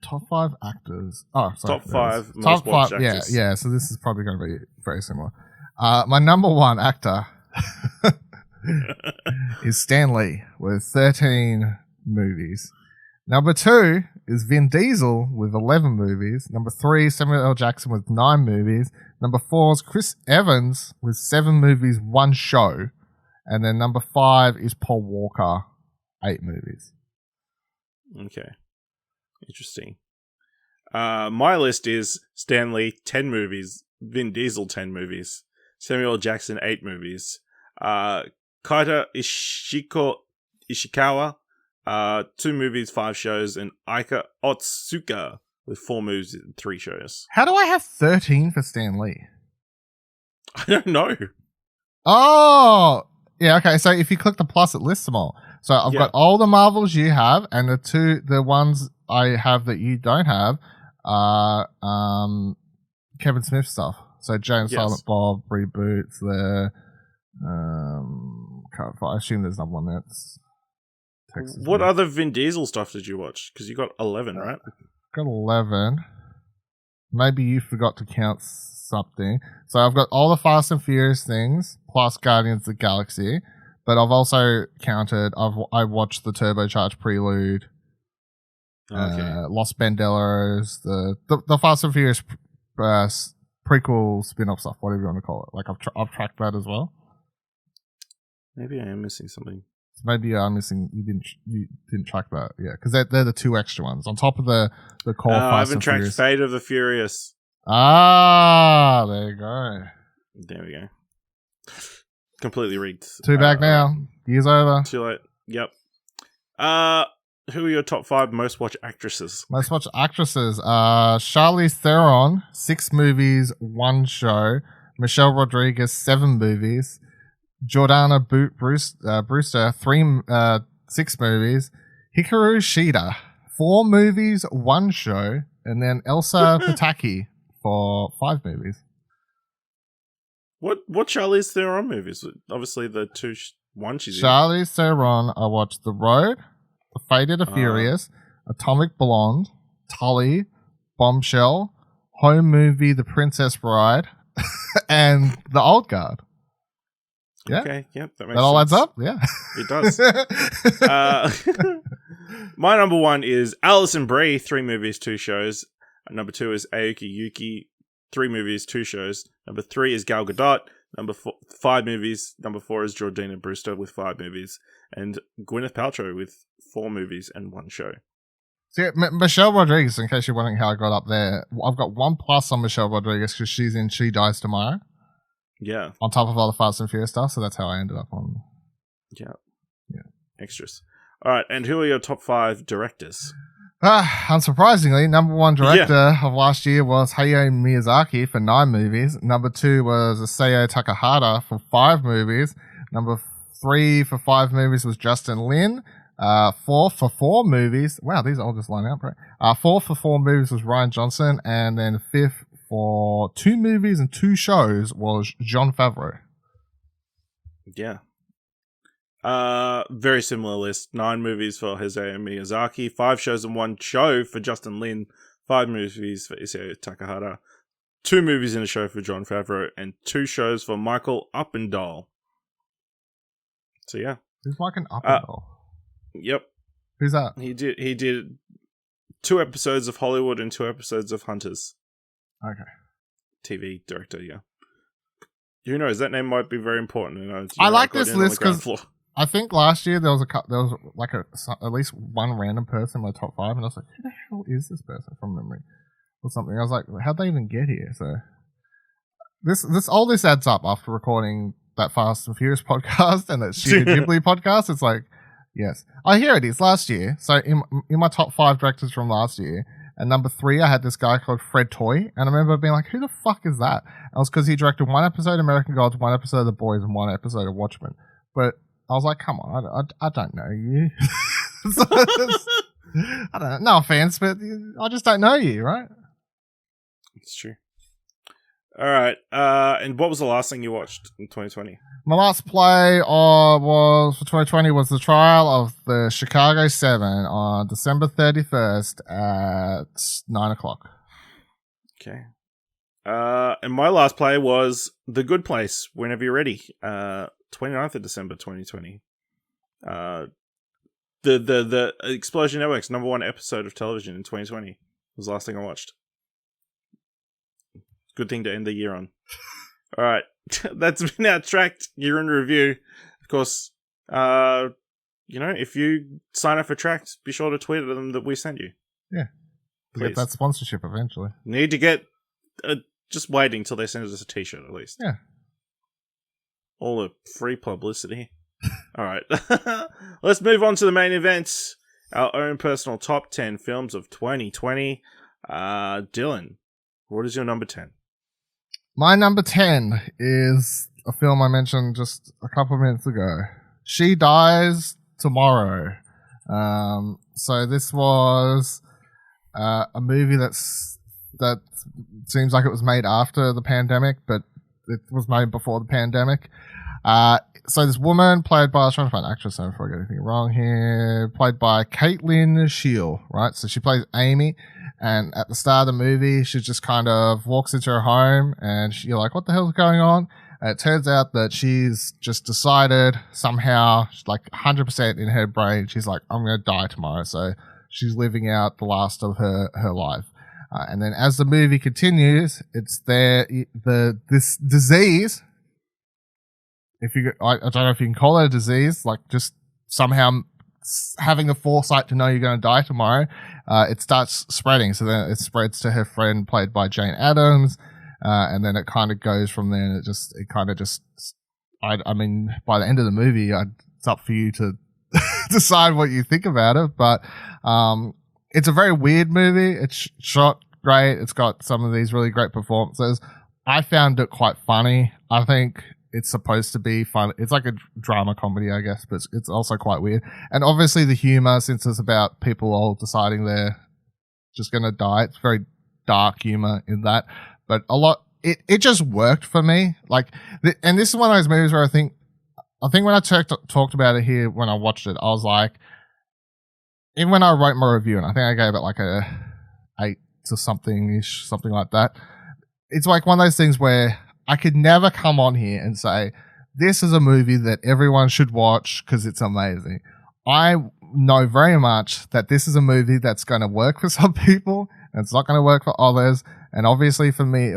Top 5 actors. Oh, sorry. Top 5 most watched actors. Yeah. So this is probably going to be very similar. My number 1 actor is Stan Lee with 13 movies. Number 2 is Vin Diesel with 11 movies. Number 3, Samuel L. Jackson with 9 movies. Number 4 is Chris Evans with 7 movies, 1 show. And then number 5 is Paul Walker, 8 movies. Okay. Interesting. My list is Stan Lee, 10 movies. Vin Diesel, 10 movies. Samuel L. Jackson, 8 movies. Kaita Ishikawa, 2 movies, 5 shows. And Aika Otsuka with 4 movies and 3 shows. How do I have 13 for Stan Lee? I don't know. Oh! Yeah, okay. So if you click the plus, it lists them all. So I've got all the Marvels you have, and the ones I have that you don't have are Kevin Smith stuff. So Jay and Silent Bob reboots there. I assume there's another one that's Texas. What other Vin Diesel stuff did you watch? Because you got 11, right? Got 11. maybe you forgot to count something. So I've got all the Fast and Furious things plus Guardians of the Galaxy, but I've also counted. I watched the Turbocharged Prelude, Los Banderos, the Fast and Furious prequel spin-off stuff, whatever you want to call it. Like I've tracked that as well. Maybe I am missing something. Maybe I'm missing. You didn't track that, yeah, because they're the two extra ones on top of the core. I haven't tracked Furious. Fate of the Furious. Ah, there you go. There we go. Completely rigged. Two back now. Year's over. Too late. Yep. Who are your top 5 most watched actresses? Most watched actresses. Charlize Theron, 6 movies, 1 show. Michelle Rodriguez, 7 movies. Jordana Brewster, 6 movies. Hikaru Shida, 4 movies, 1 show. And then Elsa Pataki for 5 movies. What Charlize Theron movies? Obviously the one she's Charlize Theron, I watched The Road, The Fate of the Furious, Atomic Blonde, Tully, Bombshell, Home Movie The Princess Bride, and The Old Guard. Yeah. Okay, yep, that makes that all sense. adds up? Yeah. It does. My number 1 is Alison Brie, 3 movies, 2 shows. Number 2 is Aoki Yuki, 3 movies, 2 shows. Number 3 is Gal Gadot. Number 5 movies. Number 4 is Jordana Brewster with 5 movies. And Gwyneth Paltrow with 4 movies and 1 show. See, Michelle Rodriguez, in case you're wondering how I got up there, I've got 1+ on Michelle Rodriguez because she's in She Dies Tomorrow. Yeah. On top of all the Fast and Furious stuff, so that's how I ended up on. Yeah. Extras. All right, and who are your top 5 directors? Unsurprisingly, number 1 director of last year was Hayao Miyazaki for 9 movies. Number 2 was Isao Takahata for 5 movies. Number 3 for 5 movies was Justin Lin. 4 for 4 movies. Wow, these all just line up, right? 4 for 4 movies was Ryan Johnson, and then 5th for 2 movies and 2 shows was Jon Favreau. Yeah. Very similar list. 9 movies for Hayao Miyazaki, 5 shows and 1 show for Justin Lin, 5 movies for Isao Takahata, 2 movies and a show for Jon Favreau, and 2 shows for Michael Uppendahl. So yeah. Who's Michael Uppendahl? Yep. Who's that? He did 2 episodes of Hollywood and 2 episodes of Hunters. Okay. TV director, yeah. Who knows? That name might be very important. I like this list because I think last year there was like at least one random person in my top 5, and I was like, who the hell is this person from memory or something? I was like, how'd they even get here? So this adds up after recording that Fast and Furious podcast and that Studio Ghibli podcast. It's like, yes, here it is. Last year, so in my top 5 directors from last year. And number 3, I had this guy called Fred Toy. And I remember being like, who the fuck is that? And it was because he directed 1 episode of American Gods, 1 episode of The Boys, and 1 episode of Watchmen. But I was like, come on, I don't know you. So I don't know. No offense, but I just don't know you, right? It's true. All right. And what was the last thing you watched in 2020? My last play was for 2020 was the trial of the Chicago 7 on December 31st at 9:00. Okay. And my last play was The Good Place, Whenever You're Ready, 29th of December 2020. The Explosion Network's number 1 episode of television in 2020 was the last thing I watched. Good thing to end the year on. All right. That's been our Trakt Year in Review. Of course, if you sign up for Trakt, be sure to tweet at them that we sent you. Yeah. Please. Get that sponsorship eventually. Need to get... just waiting till they send us a t-shirt at least. Yeah. All the free publicity. All right. Let's move on to the main event. Our own personal top 10 films of 2020. Dylan, what is your number 10? My number 10 is a film I mentioned just a couple of minutes ago. She Dies Tomorrow. So this was a movie that seems like it was made after the pandemic, but it was made before the pandemic. So this woman played by, I was trying to find an actress so before I get anything wrong here, played by Caitlin Shield, right? So she plays Amy, and at the start of the movie, she just kind of walks into her home, and you're like, what the hell's going on? And it turns out that she's just decided somehow, like 100% in her brain, she's like, I'm going to die tomorrow. So she's living out the last of her life. And then as the movie continues, it's this disease. I don't know if you can call it a disease, like just somehow having the foresight to know you're going to die tomorrow, it starts spreading. So then it spreads to her friend played by Jane Addams, and then it kind of goes from there. And I mean, by the end of the movie, it's up for you to decide what you think about it. But it's a very weird movie. It's shot great. It's got some of these really great performances. I found it quite funny. I think it's supposed to be fun. It's like a drama comedy, I guess, but it's also quite weird. And obviously the humor, since it's about people all deciding they're just going to die, it's very dark humor in that. But it just worked for me. Like, and this is one of those movies where I think when I talked about it here, when I watched it, I was like, even when I wrote my review, and I think I gave it like a 8 to something-ish, something like that. It's like one of those things where I could never come on here and say, this is a movie that everyone should watch because it's amazing. I know very much that this is a movie that's going to work for some people and it's not going to work for others. And obviously for me,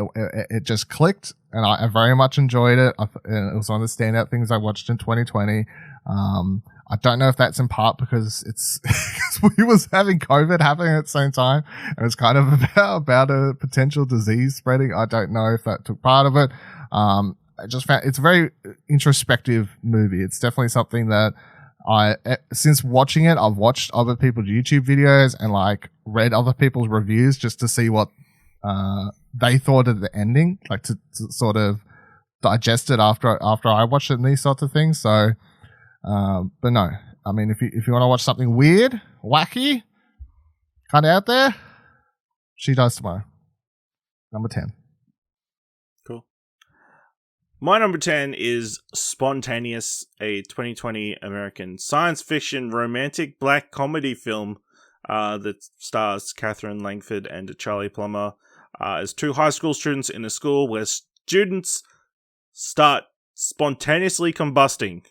it just clicked and I very much enjoyed it. It was one of the standout things I watched in 2020. I don't know if that's in part because we was having COVID happening at the same time, and it's kind of about a potential disease spreading. I don't know if that took part of it. I just found it's a very introspective movie. It's definitely something that since watching it, I've watched other people's YouTube videos and like read other people's reviews just to see what they thought of the ending, like to sort of digest it after I watched it and these sorts of things. So. But no, I mean, if you want to watch something weird, wacky, kind of out there, She Dies Tomorrow. Number 10. Cool. My number 10 is Spontaneous, a 2020 American science fiction romantic black comedy film that stars Catherine Langford and Charlie Plummer as two high school students in a school where students start spontaneously combusting.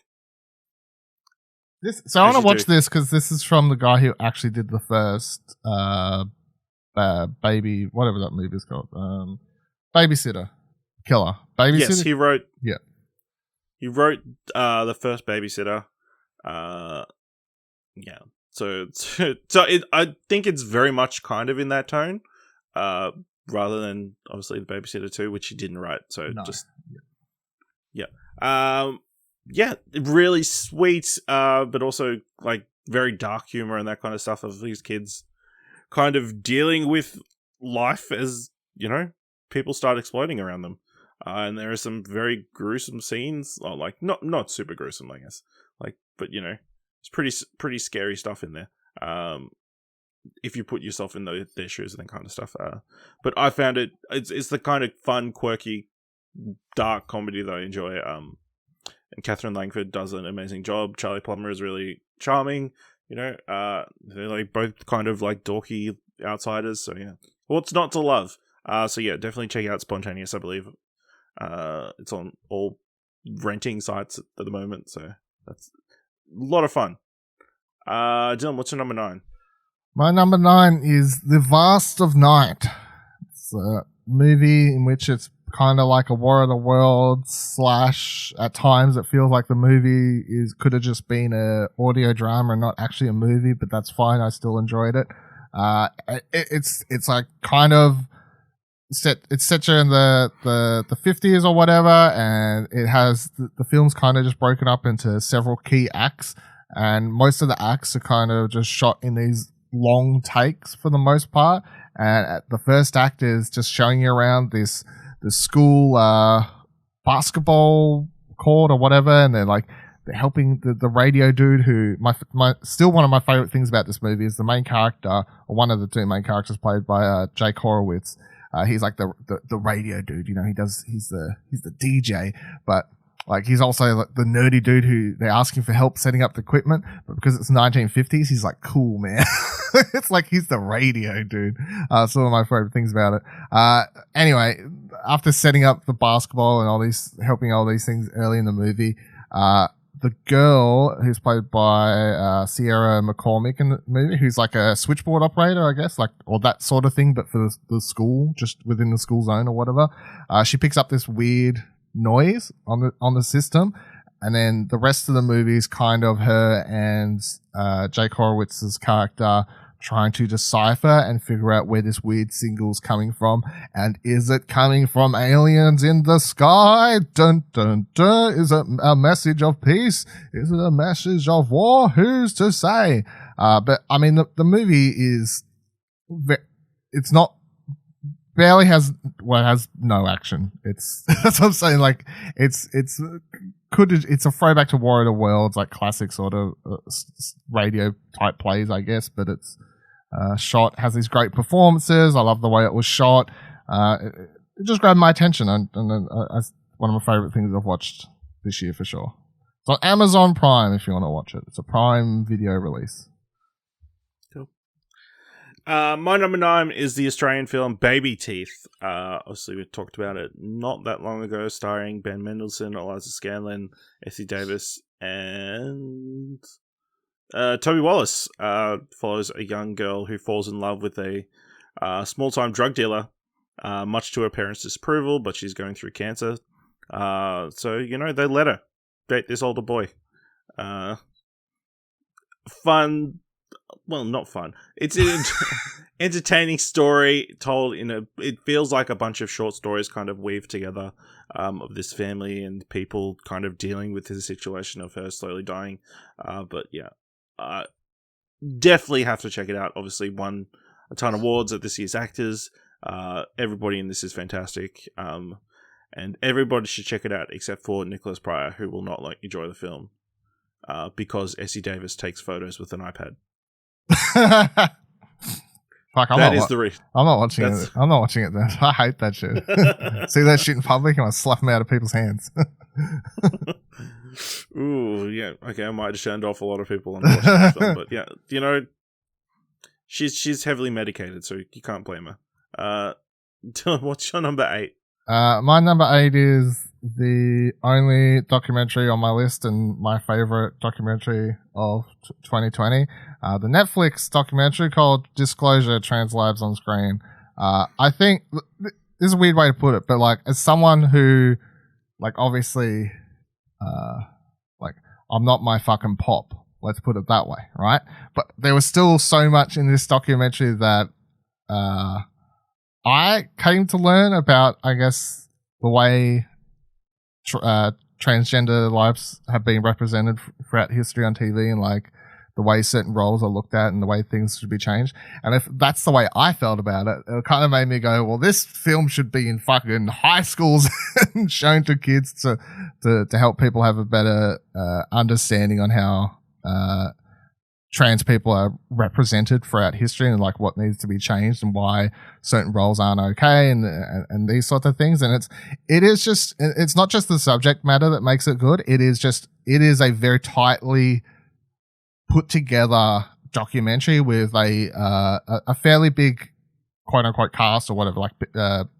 So I want to watch this because this is from the guy who actually did the first baby, whatever that movie is called, Babysitter Killer. Babysitter. Yes, he wrote. Yeah, he wrote the first Babysitter. Yeah. So I think it's very much kind of in that tone, rather than obviously the Babysitter 2, which he didn't write. So no. Yeah. Yeah, really sweet, but also like very dark humor and that kind of stuff of these kids kind of dealing with life as, you know, people start exploding around them. And there are some very gruesome scenes, or like not super gruesome, I guess. Like, but you know, it's pretty scary stuff in there. If you put yourself in their shoes and that kind of stuff. But I found it's the kind of fun, quirky, dark comedy that I enjoy. And Catherine Langford does an amazing job. Charlie Plummer is really charming. You know, they're like both kind of like dorky outsiders. So yeah, what's not to love? So yeah, definitely check out Spontaneous. I believe it's on all renting sites at the moment. So that's a lot of fun. Dylan, what's your number 9? My number 9 is The Vast of Night. It's a movie in which it's kind of like a War of the Worlds / at times it feels like the movie could have just been a audio drama and not actually a movie, but that's fine. I still enjoyed it. It's like kind of it's set in the 50s or whatever, and it has the film's kind of just broken up into several key acts, and most of the acts are kind of just shot in these long takes for the most part. And the first act is just showing you around the school basketball court or whatever, and they're helping the radio dude who still one of my favorite things about this movie is the main character, or one of the two main characters played by Jake Horowitz. He's like the radio dude, you know, he's the DJ, but Like, he's also like the nerdy dude who they're asking for help setting up the equipment, but because it's 1950s, he's like, cool, man. It's like he's the radio dude. Some of my favorite things about it. Anyway, after setting up the basketball and all these, helping all these things early in the movie, the girl who's played by Sierra McCormick in the movie, who's like a switchboard operator, I guess, like, or that sort of thing, but for the school, just within the school zone or whatever. She picks up this weird noise on the system, and then the rest of the movie is kind of her and Jake Horowitz's character trying to decipher and figure out where this weird single's coming from, and is it coming from aliens in the sky? Dun dun dun. Is it a message of peace? Is it a message of war? Who's to say? But I mean, the movie is, it's not, barely has, well, it has no action. It's, that's what I'm saying. Like, it's a throwback to War of the Worlds, like classic sort of radio type plays, I guess, but it's shot, has these great performances. I love the way it was shot. It just grabbed my attention, and it's one of my favorite things I've watched this year for sure. It's on Amazon Prime if you want to watch it. It's a Prime Video release. My number 9 is the Australian film Baby Teeth. Obviously, we talked about it not that long ago, starring Ben Mendelsohn, Eliza Scanlon, Essie Davis, and Toby Wallace. Follows a young girl who falls in love with a small-time drug dealer, much to her parents' disapproval, but she's going through cancer. So, you know, they let her date this older boy. Fun. Well, not fun. It's an entertaining story told it feels like a bunch of short stories kind of weaved together of this family and people kind of dealing with the situation of her slowly dying. But yeah, definitely have to check it out. Obviously won a ton of awards at this year's Actors. Everybody in this is fantastic. And everybody should check it out except for Nicholas Pryor, who will not enjoy the film because Essie Davis takes photos with an iPad. Fuck, I'm that is the reason. I'm not watching it. I'm not watching it then. I hate that shit. See that shit in public and I slap them out of people's hands. Ooh, yeah. Okay, I might have turned off a lot of people on watching that film, but yeah, you know, she's heavily medicated, so you can't blame her. Dylan, what's your number 8? My number 8 is the only documentary on my list and my favorite documentary of 2020. The Netflix documentary called Disclosure: Trans Lives on Screen. I think this is a weird way to put it, but like, as someone who, like, obviously, like, I'm not my fucking pop. Let's put it that way, right? But there was still so much in this documentary that I came to learn about, I guess, the way transgender lives have been represented throughout history on TV, and like the way certain roles are looked at and the way things should be changed. And if that's the way I felt about it, it kind of made me go, well, this film should be in fucking high schools and shown to kids to help people have a better understanding on how trans people are represented throughout history and like what needs to be changed and why certain roles aren't okay and these sorts of things. And it's not just the subject matter that makes it good. It is a very tightly put together documentary with a fairly big quote unquote cast or whatever, like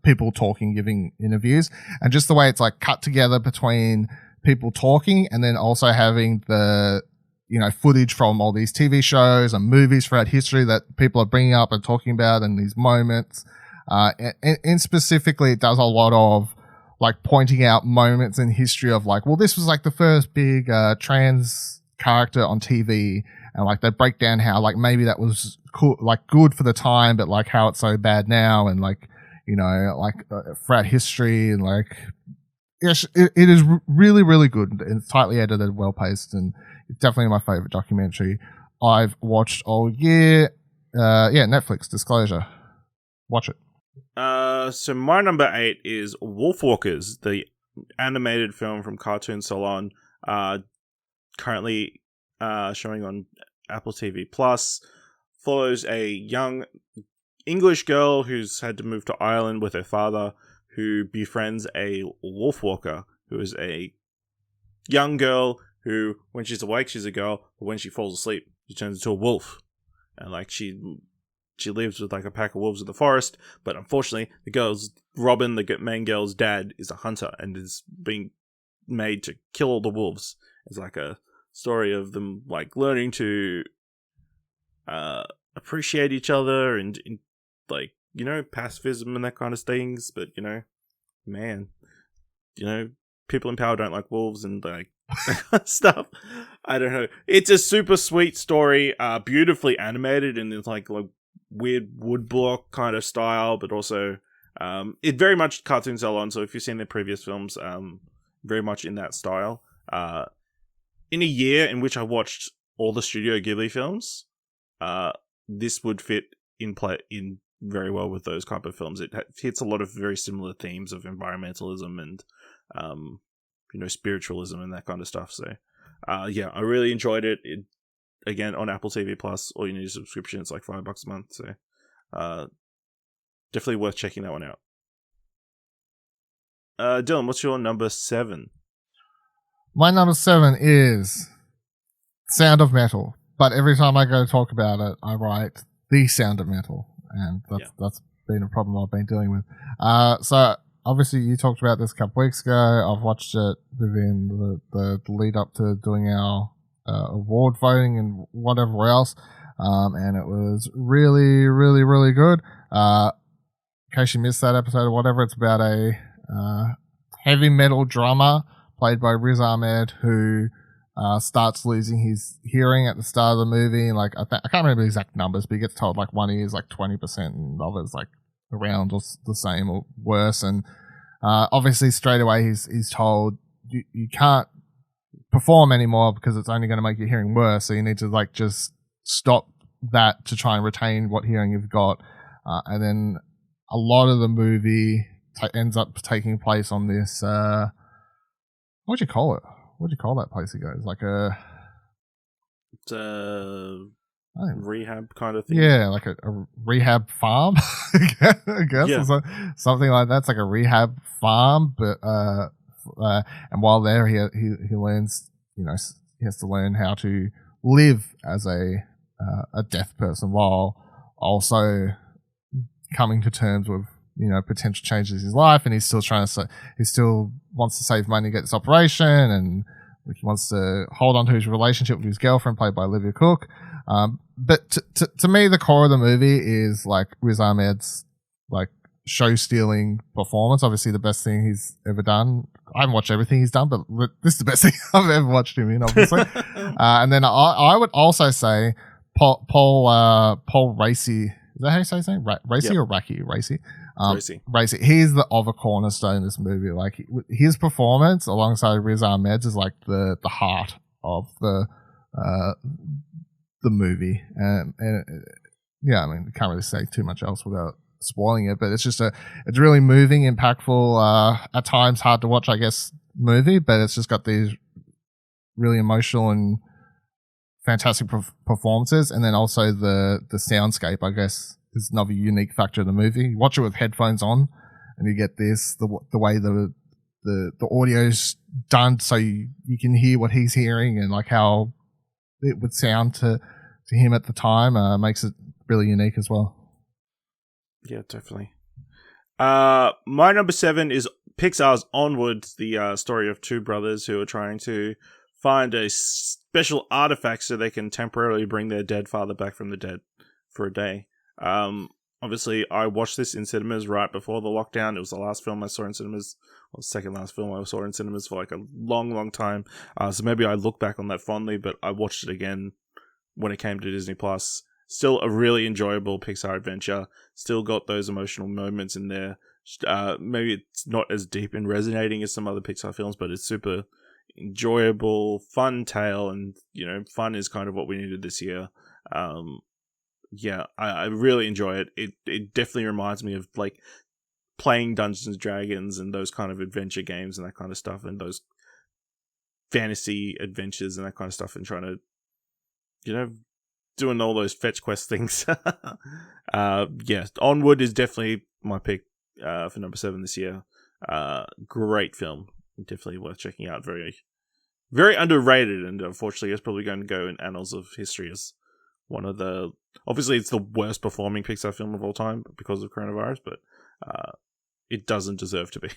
people talking, giving interviews, and just the way it's like cut together between people talking and then also having the, you know, footage from all these TV shows and movies throughout history that people are bringing up and talking about in these moments. And specifically, it does a lot of like pointing out moments in history of like, well, this was like the first big trans character on TV, and like they break down how like maybe that was cool, like good for the time, but like how it's so bad now, and like, you know, like throughout history, and like, yes, it is really, really good and it's tightly edited, well paced, and it's definitely my favorite documentary I've watched all year. Yeah, Netflix, Disclosure. Watch it. So my number 8 is Wolfwalkers, the animated film from Cartoon Salon, currently showing on Apple TV Plus. Follows a young English girl who's had to move to Ireland with her father, who befriends a wolfwalker, who is a young girl who, when she's awake, she's a girl, but when she falls asleep, she turns into a wolf. And like she lives with like a pack of wolves in the forest, but unfortunately, Robin, the main girl's dad, is a hunter and is being made to kill all the wolves. It's like a story of them like learning to appreciate each other and like, you know, pacifism and that kind of things. But, you know, man, you know, people in power don't like wolves and like that kind of stuff. I don't know. It's a super sweet story, beautifully animated, and it's like weird woodblock kind of style, but also it very much cartoon style on. So if you've seen their previous films, very much in that style. In a year in which I watched all the Studio Ghibli films, this would fit in very well with those type of films. It hits a lot of very similar themes of environmentalism and you know, spiritualism and that kind of stuff. So yeah, I really enjoyed it. Again, on Apple TV Plus, all you need is a subscription. It's like $5 a month. So definitely worth checking that one out. Dylan, what's your number 7? My number 7 is Sound of Metal. But every time I go to talk about it, I write The Sound of Metal. And that's been a problem I've been dealing with. So obviously you talked about this a couple weeks ago. I've watched it within the lead up to doing our award voting and whatever else. And it was really, really, really good. In case you missed that episode or whatever, it's about a heavy metal drummer played by Riz Ahmed who starts losing his hearing at the start of the movie. Like I can't remember the exact numbers, but he gets told like one ear is like 20% and the other is like around or the same or worse. And obviously straight away he's told you can't perform anymore because it's only going to make your hearing worse. So you need to like just stop that to try and retain what hearing you've got. And then a lot of the movie ends up taking place on this. What would you call it? What do you call that place again? It's like it's a rehab kind of thing. Yeah, like a rehab farm, I guess, yeah. Or something like that. It's like a rehab farm, but and while there, he learns, you know, he has to learn how to live as a deaf person while also coming to terms with, you know, potential changes in his life, and he's still he still wants to save money to get this operation, and he wants to hold on to his relationship with his girlfriend, played by Olivia Cook. But to me, the core of the movie is like Riz Ahmed's like show-stealing performance. Obviously, the best thing he's ever done. I haven't watched everything he's done, but this is the best thing I've ever watched him in, obviously. And then I would also say Paul Raci. Is that how you say his name? Raci or Raki? Raci. Raci. He's the other cornerstone in this movie. Like his performance alongside Riz Ahmed's is like the heart of the movie. And yeah, I mean, can't really say too much else without spoiling it, but it's just it's really moving, impactful, at times hard to watch, I guess, movie, but it's just got these really emotional and fantastic performances, and then also the soundscape, I guess, is another unique factor of the movie. You watch it with headphones on, and you get the way the audio's done, so you can hear what he's hearing and like how it would sound to him at the time. Makes it really unique as well. Yeah, definitely. My number 7 is Pixar's Onward, the story of two brothers who are trying to find a special artifact so they can temporarily bring their dead father back from the dead for a day. Obviously, I watched this in cinemas right before the lockdown. It was the last film I saw in cinemas, or the second last film I saw in cinemas for like a long, long time. So maybe I look back on that fondly, but I watched it again when it came to Disney Plus. Still a really enjoyable Pixar adventure. Still got those emotional moments in there. Maybe it's not as deep and resonating as some other Pixar films, but it's super enjoyable, fun tale, and you know, fun is kind of what we needed this year. Yeah, I really enjoy it. It definitely reminds me of like playing Dungeons and Dragons and those kind of adventure games and that kind of stuff, and those fantasy adventures and that kind of stuff, and trying to, you know, doing all those fetch quest things. Yeah, Onward is definitely my pick for number 7 this year. Great film, definitely worth checking out. Very very underrated, and unfortunately, it's probably going to go in annals of history as one of the. Obviously, it's the worst performing Pixar film of all time because of coronavirus, but it doesn't deserve to be.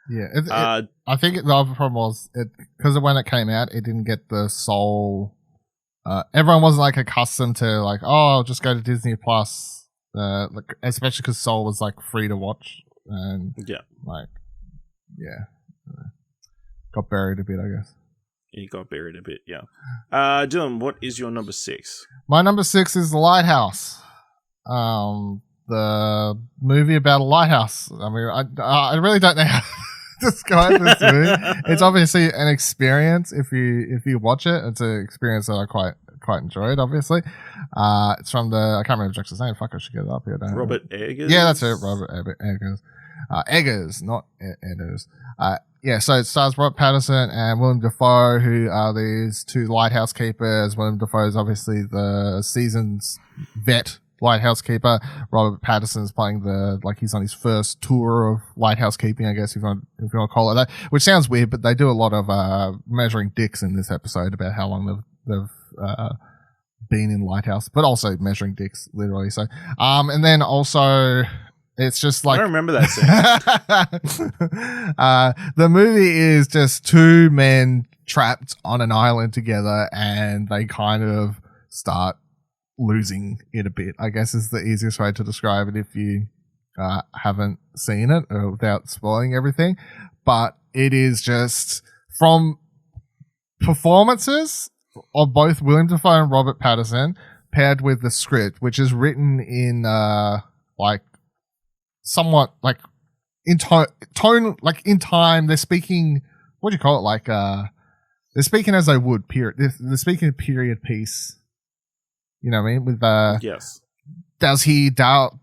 Yeah, I think the other problem was because of when it came out, it didn't get the Soul. Everyone wasn't like accustomed to like, oh, I'll just go to Disney Plus, like especially because Soul was like free to watch, and got buried a bit, I guess. He got buried a bit, yeah. Dylan, what is your number 6? My number 6 is The Lighthouse. The movie about a lighthouse. I mean, I really don't know how to describe this movie. It's obviously an experience if you watch it. It's an experience that I quite enjoyed, obviously. It's from I can't remember Jackson's name. Fuck, I should get it up here. Robert Eggers? Yeah, that's it. Robert Eggers. Eggers, not Eggers. Yeah, so it stars Robert Pattinson and Willem Dafoe, who are these two lighthouse keepers. Willem Dafoe is obviously the seasoned vet lighthouse keeper. Robert Pattinson is playing he's on his first tour of lighthouse keeping, I guess, if you want to call it that. Which sounds weird, but they do a lot of measuring dicks in this episode about how long they've been in lighthouse, but also measuring dicks, literally. So, and then also. It's just like I don't remember that scene. The movie is just two men trapped on an island together, and they kind of start losing it a bit, I guess is the easiest way to describe it if you haven't seen it without spoiling everything. But it is just from performances of both Willem Dafoe and Robert Pattinson paired with the script, which is written in somewhat like in tone, like in time. They're speaking. What do you call it? Like they're speaking as they would. Period. They're speaking period piece. You know what I mean? With yes. Does he Dal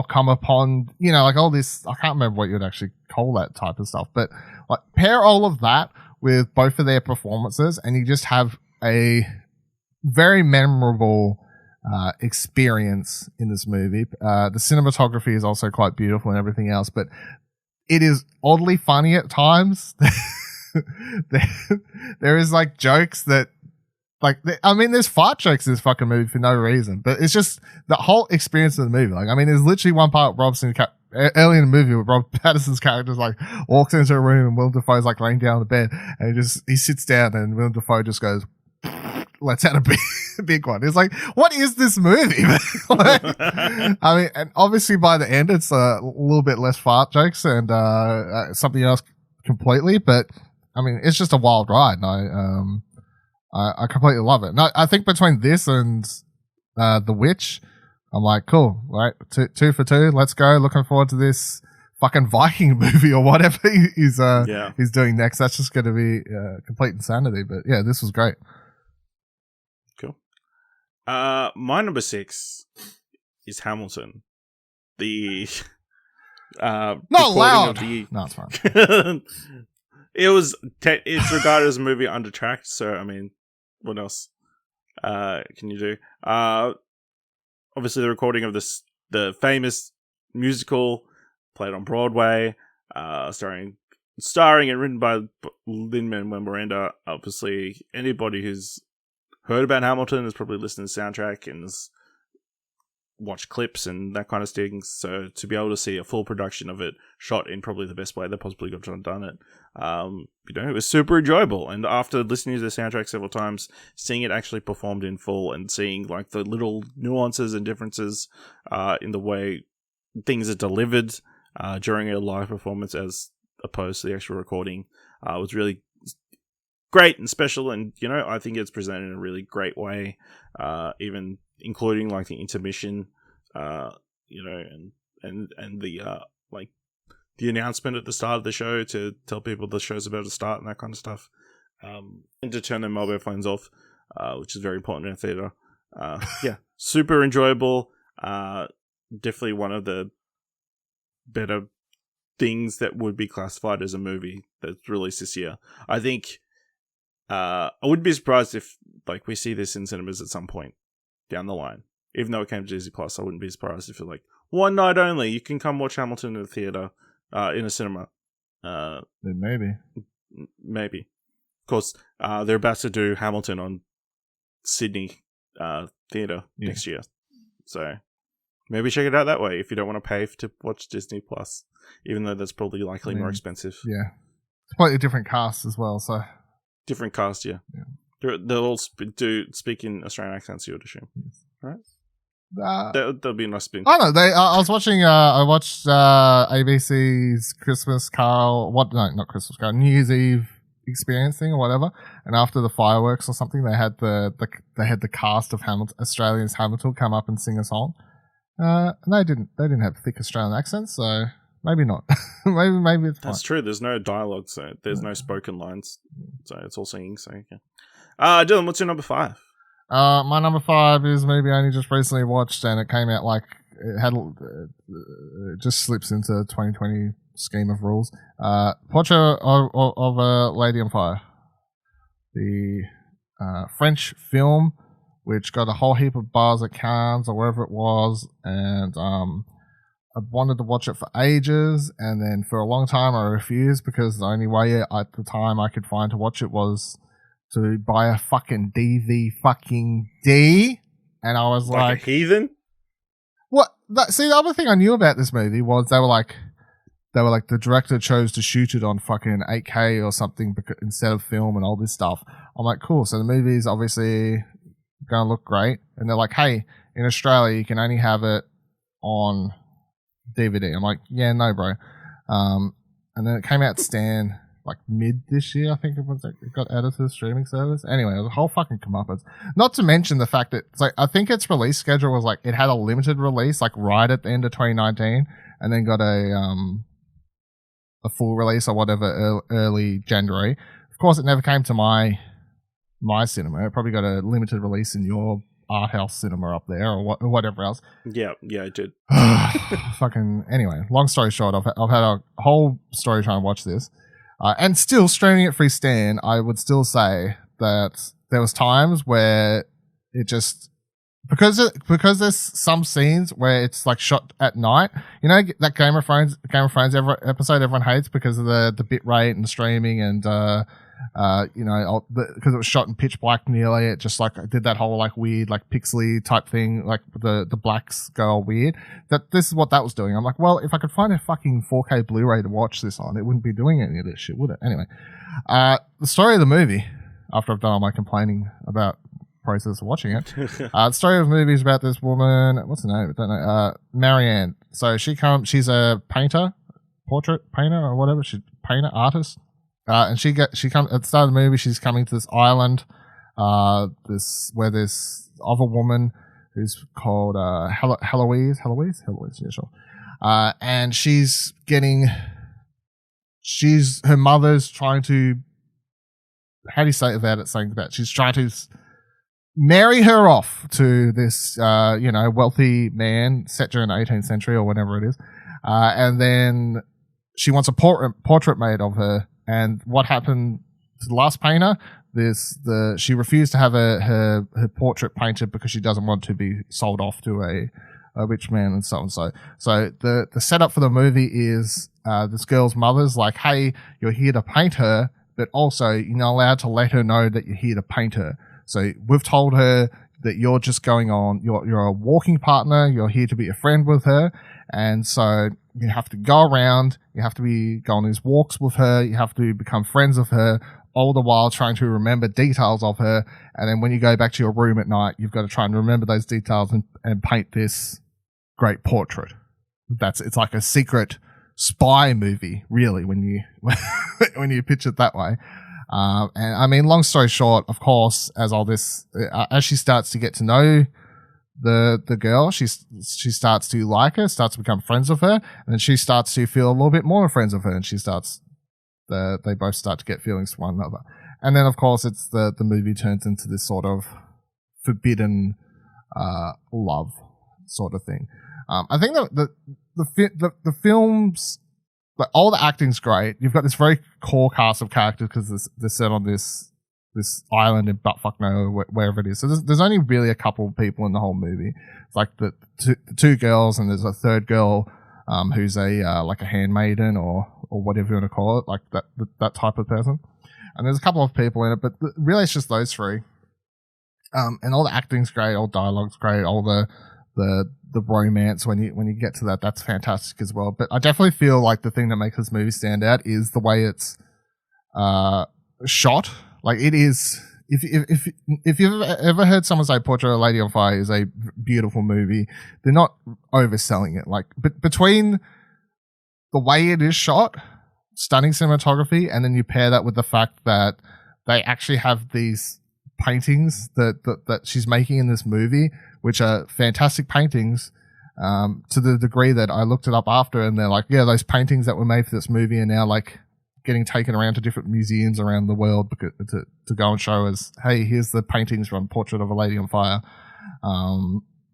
come upon like all this? I can't remember what you'd actually call that type of stuff, but like pair all of that with both of their performances, and you just have a very memorable experience in this movie. The cinematography is also quite beautiful and everything else, but it is oddly funny at times. There is like jokes that there's fart jokes in this fucking movie for no reason, but it's just the whole experience of the movie. Like, I mean, there's literally one part early in the movie where Rob Pattinson's character like walks into a room and Willem Dafoe's like laying down on the bed, and he sits down and Willem Dafoe just goes, lets out a big one. It's like, what is this movie? I mean, and obviously by the end, it's a little bit less fart jokes and something else completely. But I mean, it's just a wild ride, and I completely love it. And I think between this and The Witch, I'm like, cool, right? Two for two. Let's go. Looking forward to this fucking Viking movie or whatever he's doing next. That's just going to be complete insanity. But yeah, this was great. My number 6 is Hamilton. The not loud. No, it's fine. It's regarded as a movie under Trakt, so I mean, what else can you do? Obviously, the recording of the famous musical played on Broadway, starring and written by Lin-Manuel Miranda. Obviously, anybody who's heard about Hamilton has probably listened to the soundtrack and has watched clips and that kind of thing. So to be able to see a full production of it shot in probably the best way they possibly could have done it, it was super enjoyable. And after listening to the soundtrack several times, seeing it actually performed in full and seeing like the little nuances and differences in the way things are delivered during a live performance as opposed to the actual recording was really great and special, and I think it's presented in a really great way, even including like the intermission, and the the announcement at the start of the show to tell people the show's about to start and that kind of stuff, and to turn their mobile phones off, which is very important in a theater. Yeah, super enjoyable. Definitely one of the better things that would be classified as a movie that's released this year. I think. I wouldn't be surprised if we see this in cinemas at some point down the line. Even though it came to Disney Plus, I wouldn't be surprised if it's like one night only. You can come watch Hamilton in a theater, in a cinema. Maybe. Of course, they're about to do Hamilton on Sydney theatre next year. So maybe check it out that way if you don't want to pay to watch Disney Plus, even though that's probably likely more expensive. Yeah. Completely different cast as well, so. Different cast, yeah. They'll all speak in Australian accents, you would assume. Right? That'll be a nice spin. I don't know. I was watching. I watched ABC's Christmas Carol. Not Christmas Carol. New Year's Eve experience thing or whatever. And after the fireworks or something, they had the cast of Australians Hamilton come up and sing a song. And they didn't have thick Australian accents, so maybe not. maybe it's fine. That's true. There's no dialogue, so there's no spoken lines. So it's all singing. So yeah. Dylan, what's your number 5? My number 5 is a movie I only just recently watched, and it came out it just slips into 2020 scheme of rules. Portrait of a Lady on Fire, the French film, which got a whole heap of buzz at Cannes or wherever it was, and I wanted to watch it for ages, and then for a long time I refused because the only way at the time I could find to watch it was to buy a fucking DVD, and I was like a heathen. What? See, the other thing I knew about this movie was they were like the director chose to shoot it on fucking 8K or something instead of film and all this stuff. I'm like, cool. So the movie is obviously gonna look great, and they're like, hey, in Australia you can only have it on DVD. I'm like, yeah, no, bro. And then it came out Stan. Like mid this year, I think it got added to the streaming service. Anyway, it was a whole fucking comeuppance. Not to mention the fact that I think its release schedule was it had a limited release right at the end of 2019, and then got a full release or whatever early January. Of course, it never came to my cinema. It probably got a limited release in your art house cinema up there or whatever else. Yeah, it did. Fucking anyway. Long story short, I've had a whole story trying to watch this. And still streaming it free Stan, I would still say that there was times where it just because there's some scenes where it's like shot at night. You know that Game of Thrones episode everyone hates because of the bit rate and the streaming and because it was shot in pitch black nearly. It just did that whole weird pixely type thing, the blacks go all weird. This is what that was doing. I'm like, well, if I could find a fucking 4K Blu-ray to watch this on, it wouldn't be doing any of this shit, would it? Anyway, the story of the movie, after I've done all my complaining about process of watching it, the story of the movie is about this woman. What's her name? I don't know. Marianne. So she's a painter, portrait painter or whatever. She's a painter, artist. And she comes at the start of the movie. She's coming to this island, where there's other woman who's called Heloise. Yeah, sure. And her mother's trying to. How do you say about it? Saying about she's trying to marry her off to this wealthy man set during the 18th century or whatever it is, and then she wants a portrait made of her. And what happened to the last painter? She refused to have her portrait painted because she doesn't want to be sold off to a rich man and so on. So the setup for the movie is this girl's mother's like, hey, you're here to paint her, but also you're not allowed to let her know that you're here to paint her. So we've told her that you're just going on, you're a walking partner, you're here to be a friend with her, and so you have to go around, you have to go on these walks with her, you have to become friends with her, all the while trying to remember details of her, and then when you go back to your room at night, you've got to try and remember those details and paint this great portrait. It's like a secret spy movie, really, when you pitch it that way. And I mean, long story short, of course, as she starts to get to know the girl, she starts to like her, starts to become friends with her, and then she starts to feel a little bit more friends with her, and they both start to get feelings for one another. And then, of course, it's the movie turns into this sort of forbidden love sort of thing. I think that the films, like, all the acting's great. You've got this very core cast of characters because they're set on this island in buttfuck nowhere, wherever it is. So there's only really a couple of people in the whole movie. It's like the two girls, and there's a third girl who's a handmaiden or whatever you want to call it, like that type of person. and there's a couple of people in it, but really it's just those three. And all the acting's great, all dialogue's great, all the romance when you get to that's fantastic as well. But I definitely feel like the thing that makes this movie stand out is the way it's shot. Like it is. If you've ever heard someone say Portrait of a Lady on Fire is a beautiful movie, they're not overselling it. Like between the way it is shot, stunning cinematography, and then you pair that with the fact that they actually have these paintings that she's making in this movie, which are fantastic paintings, to the degree that I looked it up after, and they're like, yeah, those paintings that were made for this movie are now like getting taken around to different museums around the world to go and show us, hey, here's the paintings from Portrait of a Lady on Fire.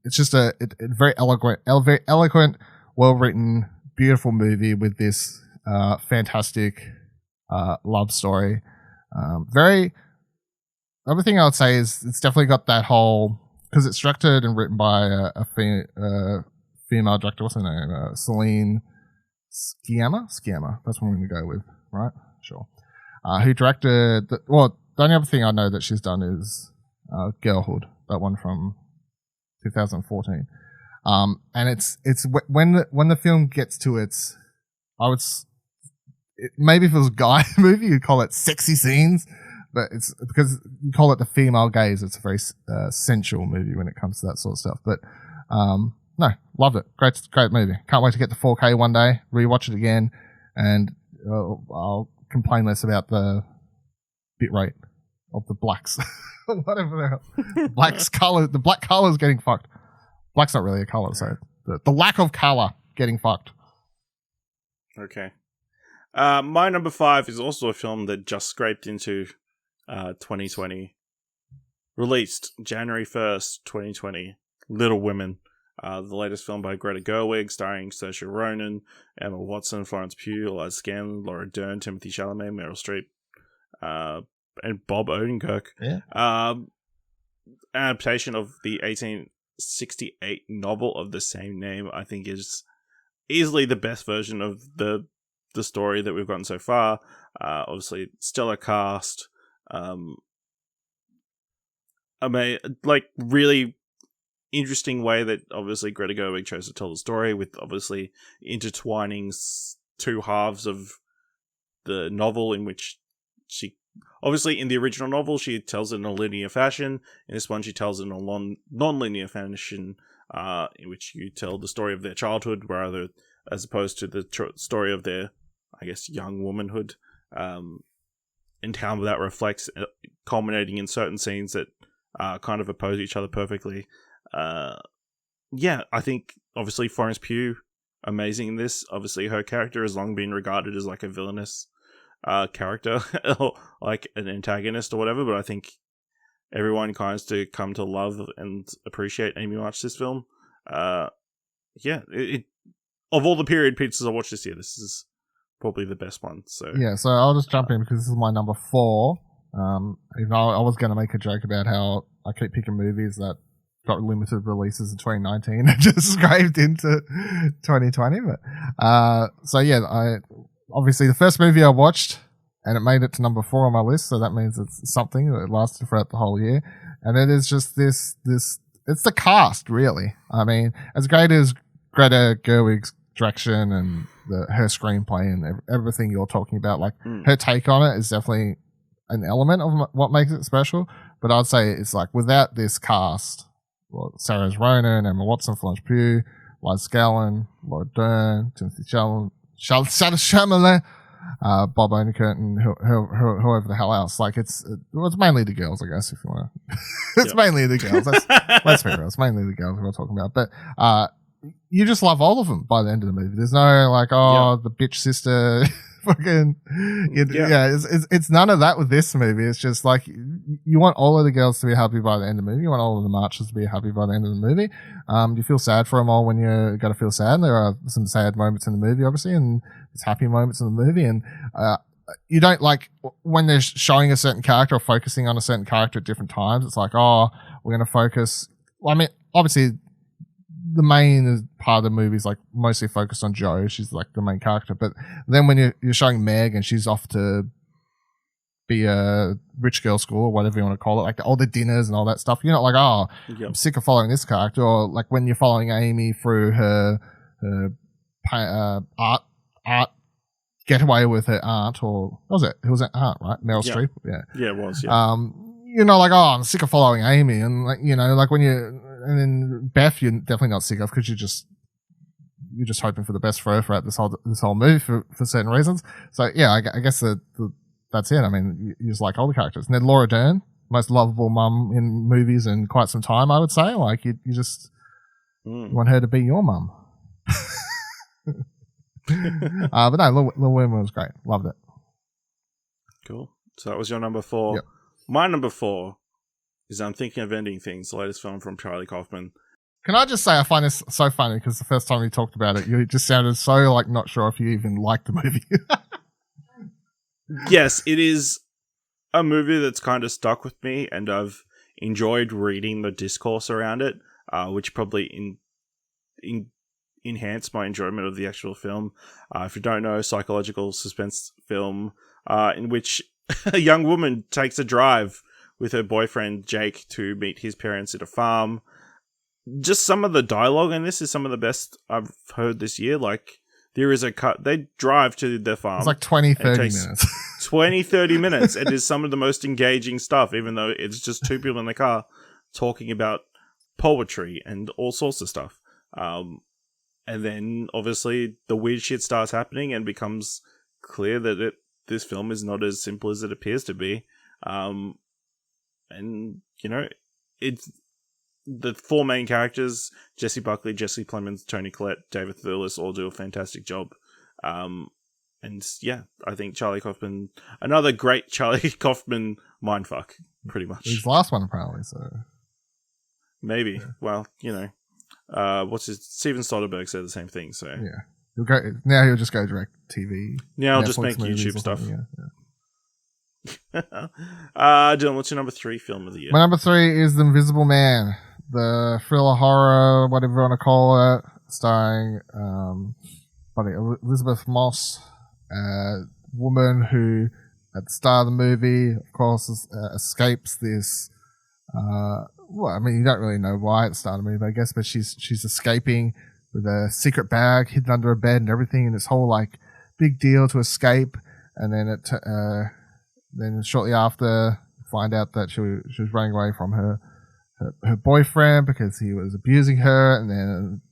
It's just a very eloquent, well-written, beautiful movie with this fantastic love story. Everything I would say is it's definitely got that whole, because it's directed and written by a female director. What's her name? Celine Sciamma? Sciamma. That's what we're going to go with, right? Sure. Who directed... the only other thing I know that she's done is Girlhood, that one from 2014. And it's when the film gets to its... maybe if it was a guy movie, you'd call it sexy scenes, but it's because you call it the female gaze. It's a very sensual movie when it comes to that sort of stuff. But no, loved it. Great movie. Can't wait to get to 4K one day, rewatch it again, and I'll complain less about the bitrate of the blacks. Whatever the black's color. The black color is getting fucked. Black's not really a color, so the lack of color getting fucked. Okay. My number 5 is also a film that just scraped into 2020. Released January 1st, 2020. Little Women. The latest film by Greta Gerwig, starring Saoirse Ronan, Emma Watson, Florence Pugh, Eliza Scanlon, Laura Dern, Timothy Chalamet, Meryl Streep, and Bob Odenkirk. Yeah. Adaptation of the 1868 novel of the same name, I think, is easily the best version of the story that we've gotten so far. Obviously, stellar cast. Really interesting way that obviously Greta Gerwig chose to tell the story, with obviously intertwining two halves of the novel, in which she obviously in the original novel she tells it in a linear fashion. In this one she tells it in a non-linear fashion, in which you tell the story of their childhood rather as opposed to the story of their, I guess, young womanhood, and how that reflects, culminating in certain scenes that kind of oppose each other perfectly. I think obviously Florence Pugh, amazing in this. Obviously her character has long been regarded as like a villainous character, or like an antagonist or whatever, but I think everyone kind of to come to love and appreciate Amy watched this film. It of all the period pieces I watched this year, this is probably the best one. So I'll just jump in because this is my number 4. Even though I was going to make a joke about how I keep picking movies that got limited releases in 2019 and just scraped into 2020. But I obviously the first movie I watched, and it made it to number 4 on my list, so that means it's something that lasted throughout the whole year. And it is just this it's the cast, really. I mean, as great as Greta Gerwig's direction and her screenplay and everything you're talking about, like her take on it is definitely an element of what makes it special. But I'd say it's like without this cast, Saoirse Ronan, Emma Watson, Florence Pugh, Liza Scanlon, Laura Dern, Timothy Chalamet, Bob Odenkirk, and whoever the hell else. Like it's mainly the girls, I guess, if you want to. It's mainly the girls. Let's be real. It's mainly the girls we're talking about. But you just love all of them by the end of the movie. There's no like, the bitch sister. Fucking it's none of that with this movie. It's just like you want all of the girls to be happy by the end of the movie. You want all of the marchers to be happy by the end of the movie. You feel sad for them all when you got to feel sad. And there are some sad moments in the movie, obviously, and there's happy moments in the movie. And you don't like when they're showing a certain character or focusing on a certain character at different times. It's like, we're going to focus. Well, I mean, obviously, the main part of the movie is like mostly focused on Jo. She's like the main character. But then when you're showing Meg and she's off to be a rich girl school or whatever you want to call it, like all the dinners and all that stuff. You're not like, oh, I'm sick of following this character, or like when you're following Amy through her art getaway with her aunt, or was it? It was an aunt, right? Meryl Streep. Yeah, it was. Yeah. You're not like, oh, I'm sick of following Amy, and like like when and then Beth, you're definitely not sick of because you're just hoping for the best for her throughout this whole movie for certain reasons. So yeah, I guess that's it. I mean, you just like all the characters. And then Laura Dern, most lovable mum in movies in quite some time, I would say. Like you just want her to be your mum. But no, Little Women was great. Loved it. Cool. So that was your number 4. Yep. My number 4 is I'm Thinking of Ending Things, the latest film from Charlie Kaufman. Can I just say I find this so funny because the first time we talked about it, you just sounded so like not sure if you even liked the movie. Yes, it is a movie that's kind of stuck with me, and I've enjoyed reading the discourse around it, which probably enhanced my enjoyment of the actual film. If you don't know, psychological suspense film in which a young woman takes a drive with her boyfriend Jake to meet his parents at a farm. Just some of the dialogue in this is some of the best I've heard this year. Like, there is they drive to their farm. It's like 20, 30 minutes. 20, 30 minutes. It is some of the most engaging stuff, even though it's just two people in the car talking about poetry and all sorts of stuff. And then, obviously, the weird shit starts happening and becomes clear that this film is not as simple as it appears to be. And, it's the 4 main characters, Jesse Buckley, Jesse Plemons, Toni Collette, David Thewlis, all do a fantastic job. And yeah, I think Charlie Kaufman, another great Charlie Kaufman mindfuck, pretty much. His last one, apparently, so. Maybe. Yeah. Well, Steven Soderbergh said the same thing, so. Yeah. He'll just go direct TV. Now he'll just make YouTube stuff. Dylan, what's your number 3 film of the year? My number 3 is The Invisible Man, the thriller horror, whatever you want to call it, starring Elizabeth Moss, a woman who, at the start of the movie, of course, escapes this. You don't really know why at the start of the movie, I guess, but she's escaping with a secret bag hidden under a bed and everything, and this whole like big deal to escape. And then then shortly after, find out that she was running away from her boyfriend because he was abusing her, and then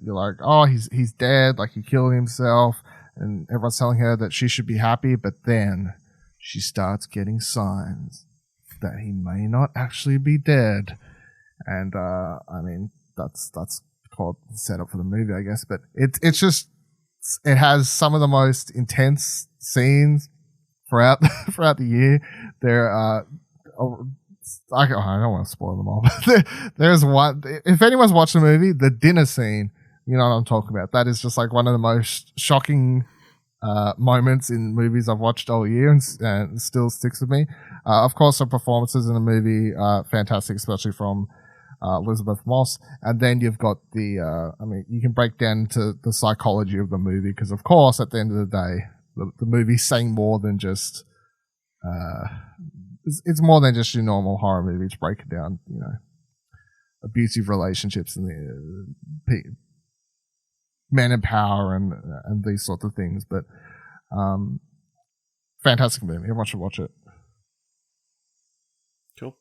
you're like, oh, he's dead, like he killed himself, and everyone's telling her that she should be happy, but then she starts getting signs that he may not actually be dead, and that's called the setup for the movie, I guess. But it's just, it has some of the most intense scenes throughout the year. There are, I don't want to spoil them all, but there's one. If anyone's watched the movie, the dinner scene, you know what I'm talking about. That is just like one of the most shocking moments in movies I've watched all year, and still sticks with me. Of course, the performances in the movie are fantastic, especially from Elizabeth Moss. And then you've got you can break down to the psychology of the movie, because of course, at the end of the day, the movie's saying more than just it's more than just your normal horror movie. It's breaking down, abusive relationships and the men in power and these sorts of things. But fantastic movie. Everyone should watch it. Cool.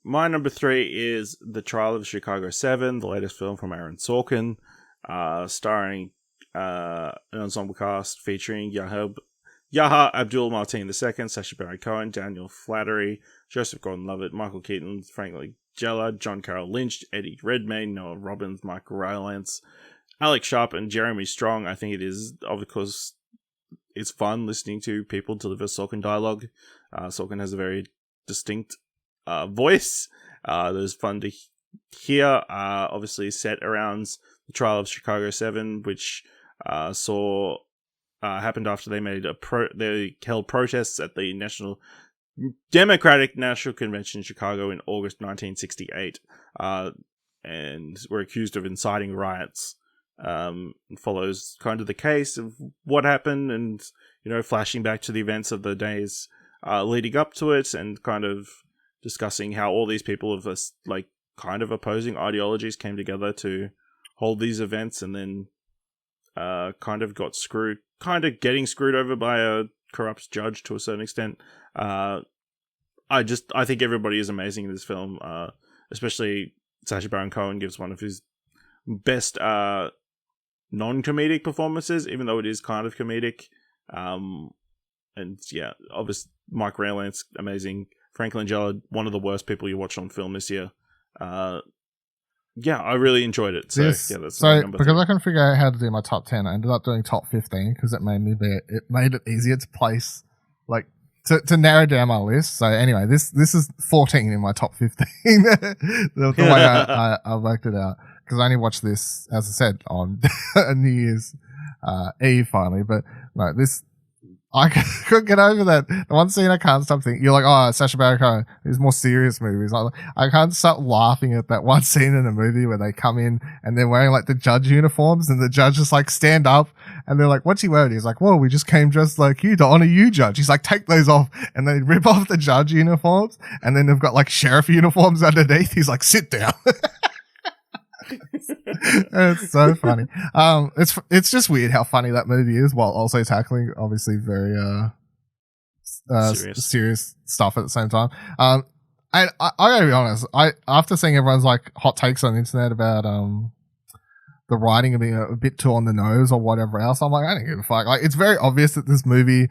My number 3 is The Trial of Chicago 7, the latest film from Aaron Sorkin, starring an ensemble cast featuring Yaha Abdul-Mateen II, Sacha Baron Cohen, Daniel Flattery, Joseph Gordon-Levitt, Michael Keaton, Frank Langella, John Carroll Lynch, Eddie Redmayne, Noah Robbins, Michael Rylance, Alex Sharp, and Jeremy Strong. I think it is, because it's fun listening to people deliver Sorkin dialogue. Sorkin has a very distinct voice that is fun to hear. Obviously set around the trial of Chicago 7, which happened after they made they held protests at the Democratic National Convention in Chicago in August 1968, and were accused of inciting riots follows kind of the case of what happened, and flashing back to the events of the days leading up to it, and kind of discussing how all these people of this like kind of opposing ideologies came together to hold these events, and then kind of getting screwed over by a corrupt judge to a certain extent. I think everybody is amazing in this film, especially Sacha Baron Cohen gives one of his best non-comedic performances, even though it is kind of comedic. And yeah, obviously Mike Rylance, amazing. Frank Langella, one of the worst people you watch on film this year. Yeah, I really enjoyed it. So that's because number 3. I couldn't figure out how to do my top 10, I ended up doing top 15 because it made it easier to place, like to narrow down my list. So anyway, this is 14 in my top 15. the way I worked it out, because I only watched this, as I said, on New Year's Eve finally. But no, I couldn't get over that. The one scene I can't stop thinking, you're like, oh, Sacha Baron Cohen, these more serious movies. I can't stop laughing at that one scene in a movie where they come in and they're wearing like the judge uniforms, and the judge is like, stand up, and they're like, what's he wearing? He's like, well, we just came dressed like you to honor you, judge. He's like, take those off, and they rip off the judge uniforms, and then they've got like sheriff uniforms underneath. He's like, sit down. It's so funny. It's just weird how funny that movie is, while also tackling obviously very serious stuff at the same time. And I gotta be honest, after seeing everyone's like hot takes on the internet about the writing being a bit too on the nose or whatever else, I'm like, I don't give a fuck. Like, it's very obvious that this movie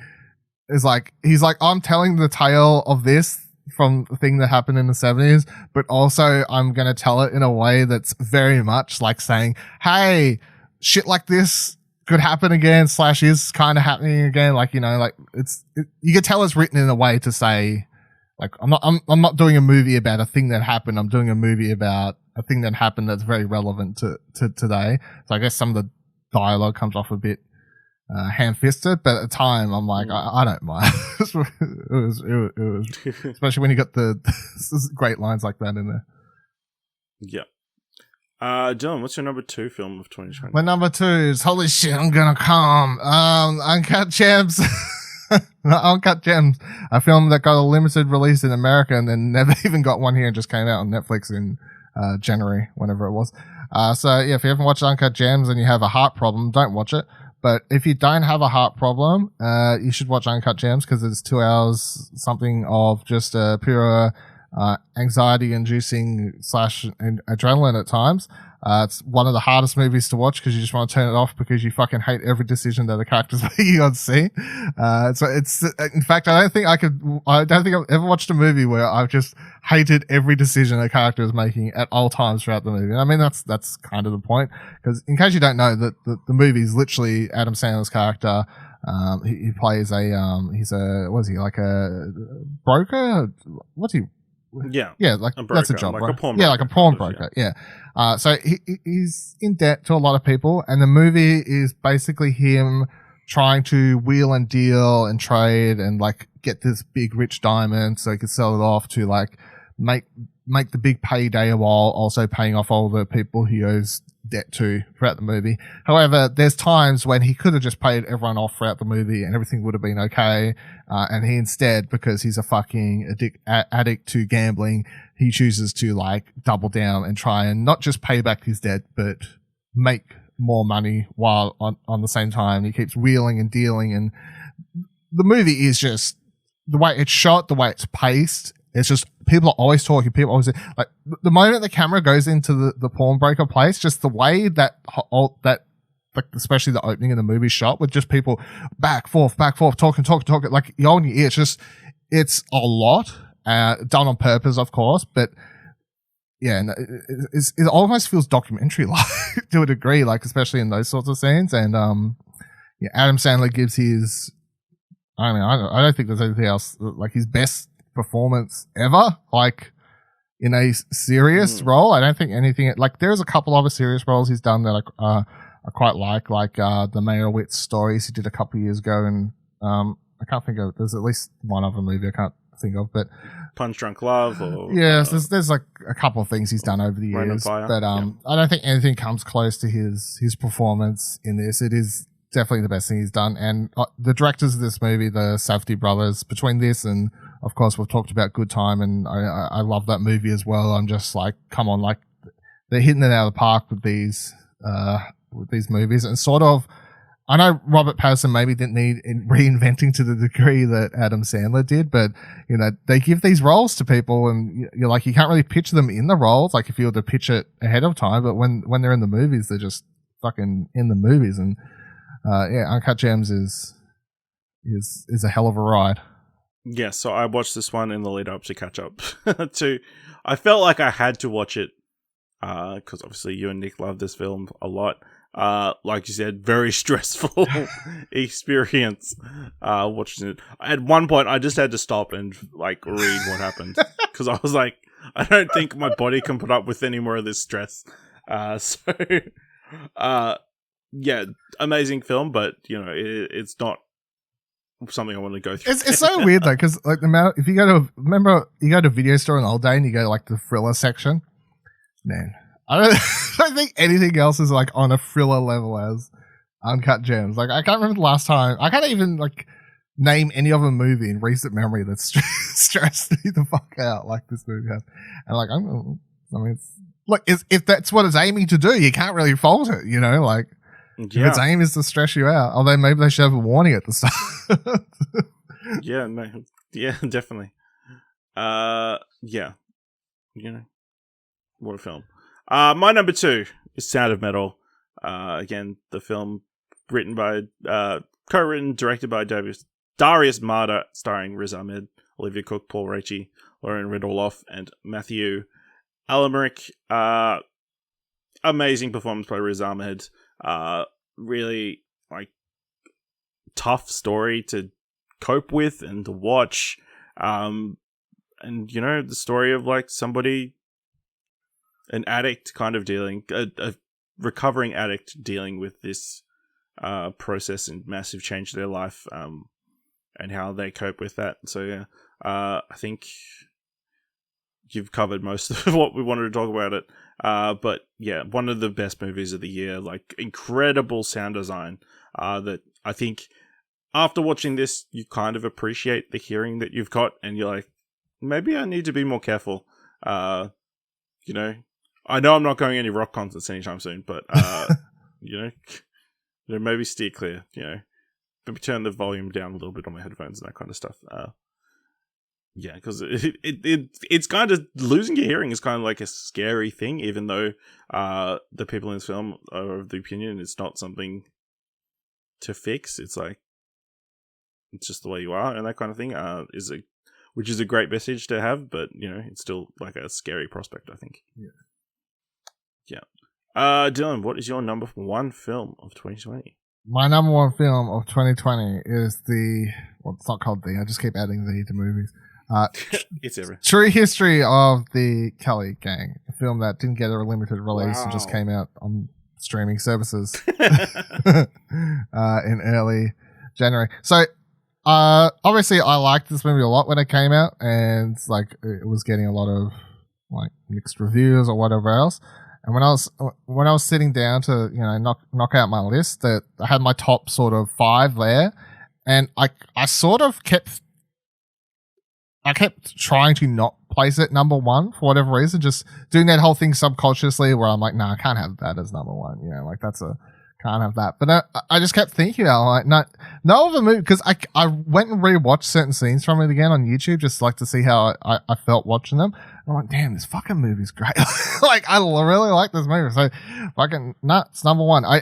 is like, he's like, I'm telling the tale of this from the thing that happened in the 70s, but also I'm going to tell it in a way that's very much like saying, hey, shit like this could happen again / is kind of happening again. Like, like you could tell it's written in a way to say, like, I'm not doing a movie about a thing that happened. I'm doing a movie about a thing that happened that's very relevant to today. So I guess some of the dialogue comes off a bit ham-fisted, but at the time I'm like, I don't mind. it was especially when you got the great lines like that in there. Yeah. Dylan, what's your number 2 film of 2020? My number 2 is Holy Shit, I'm Gonna Come. Uncut Gems. Uncut Gems, a film that got a limited release in America and then never even got one here and just came out on Netflix in January, whenever it was. So yeah, if you haven't watched Uncut Gems and you have a heart problem, don't watch it. But if you don't have a heart problem, you should watch Uncut Gems, because it's 2 hours something of just pure anxiety-inducing / adrenaline at times. It's one of the hardest movies to watch because you just want to turn it off because you fucking hate every decision that the character's making on scene. So it's, in fact, I don't think I've ever watched a movie where I've just hated every decision a character is making at all times throughout the movie. I mean, that's kind of the point, because in case you don't know, the movie is literally Adam Sandler's character. He plays was he like a broker? What's he? Yeah, like broker, that's a job, like right? A pawn broker, like a pawn broker. Yeah. So he's in debt to a lot of people, and the movie is basically him trying to wheel and deal and trade and like get this big rich diamond so he can sell it off to like make the big payday while also paying off all the people he owes debt to throughout the movie. However, there's times when he could have just paid everyone off throughout the movie and everything would have been okay. And he instead, because he's a fucking addict to gambling, he chooses to like double down and try and not just pay back his debt, but make more money while on the same time. He keeps wheeling and dealing, and the movie is just the way it's shot, the way it's paced. It's just, people are always talking. People always, like, the moment the camera goes into the pawnbroker place, just the way that, like, especially the opening of the movie shot with just people back, forth, talking, like, you're in your ear. It's a lot, done on purpose, of course, but yeah, it almost feels documentary-like to a degree, like, especially in those sorts of scenes. And, yeah, Adam Sandler gives his, I don't think there's anything else, like, his best performance ever, like in a serious role. I don't think anything, like, there's a couple other serious roles he's done that I quite like the Meyerowitz stories he did a couple of years ago, and I can't think of, there's at least one other movie, I can't think of. But Punch Drunk Love, or yes, there's like a couple of things he's done over the Rain on years, Fire. but I don't think anything comes close to his performance in this. It is definitely the best thing he's done, and the directors of this movie, the Safdie brothers, between this and of course we've talked about Good Time, and I love that movie as well. I'm just like, come on, like they're hitting it out of the park with these movies, and sort of. I know Robert Pattinson maybe didn't need reinventing to the degree that Adam Sandler did, but you know, they give these roles to people, and you're like, you can't really picture them in the roles, like if you were to pitch it ahead of time. But when they're in the movies, they're just fucking in the movies, and Uncut Gems is a hell of a ride. Yeah, so I watched this one in the lead up to catch up to. I felt like I had to watch it because obviously you and Nick love this film a lot. Like you said, very stressful experience watching it. At one point, I just had to stop and like read what happened because I was like, I don't think my body can put up with any more of this stress. Yeah, amazing film, but you know, it's not something I want to go through. It's so weird though, because like if you go to a video store in the old day and you go to like the thriller section, man. I don't think anything else is like on a thriller level as Uncut Gems. Like I can't remember the last time. I can't even like name any other movie in recent memory that's stressed me the fuck out like this movie has. And like if that's what it's aiming to do, you can't really fault it. You know, like if its aim is to stress you out, although maybe they should have a warning at the start. Yeah, definitely. Yeah, you know, what a film. My number 2 is Sound of Metal. Again, the film co-written, directed by Darius Marder, starring Riz Ahmed, Olivia Cooke, Paul Raci, Lauren Ridloff, and Matthew Alamric. Amazing performance by Riz Ahmed. Really like tough story to cope with and to watch. And you know, the story of like somebody. An addict kind of a recovering addict dealing with this process and massive change to their life, and how they cope with that. So yeah, I think you've covered most of what we wanted to talk about it. But yeah, one of the best movies of the year, like incredible sound design, that I think after watching this, you kind of appreciate the hearing that you've got, and you're like, maybe I need to be more careful. You know, I know I'm not going any rock concerts anytime soon, but you know, maybe steer clear. You know, maybe turn the volume down a little bit on my headphones and that kind of stuff. Yeah, because it's kind of losing your hearing is kind of like a scary thing, even though the people in this film are of the opinion it's not something to fix. It's like it's just the way you are and that kind of thing. Which is a great message to have, but you know, it's still like a scary prospect, I think. Yeah. Dylan, what is your number 1 film of 2020? My number 1 film of 2020 is it's not called I just keep adding the to movies. It's everything. True History of the Kelly Gang, a film that didn't get a limited release and just came out on streaming services in early January. So, obviously I liked this movie a lot when it came out, and like it was getting a lot of like mixed reviews or whatever else. And when I was sitting down to, you know, knock out my list, that I had my top sort of 5 there, and I sort of kept trying to not place it number 1 for whatever reason, just doing that whole thing subconsciously where I'm like, no, I can't have that as number 1, you know, like can't have that. But I just kept thinking about it, like, no other movie, because I went and rewatched certain scenes from it again on YouTube just like to see how I felt watching them. I'm like, damn, this fucking movie's great. Like, I really like this movie. So, fucking nuts, number 1. I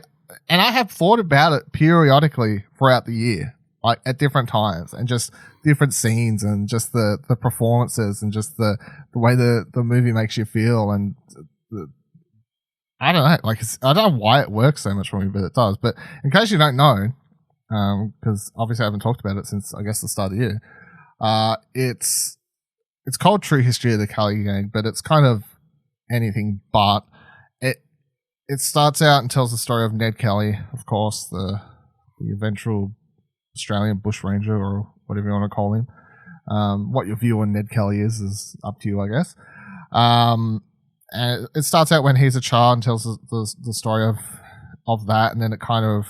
have thought about it periodically throughout the year, like at different times, and just different scenes, and just the performances, and just the way the movie makes you feel, and I don't know, like I don't know why it works so much for me, but it does. But in case you don't know, because obviously I haven't talked about it since I guess the start of the year, it's called True History of the Kelly Gang, but it's kind of anything but. It starts out and tells the story of Ned Kelly, of course, the eventual Australian bushranger, or whatever you want to call him, What your view on Ned Kelly is up to you, I guess. And it starts out when he's a child and tells the story of that, and then it kind of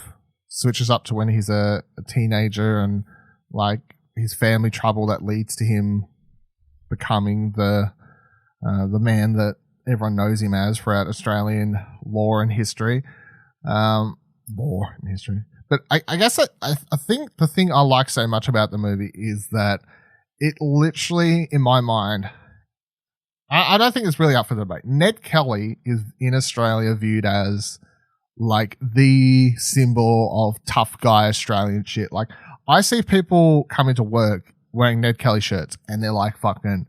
switches up to when he's a teenager and like his family trouble that leads to him becoming the man that everyone knows him as throughout Australian law and history. But I guess I think the thing I like so much about the movie is that it literally, in my mind, I don't think it's really up for debate. Ned Kelly is in Australia viewed as like the symbol of tough guy Australian shit. Like I see people coming to work wearing Ned Kelly shirts and they're like fucking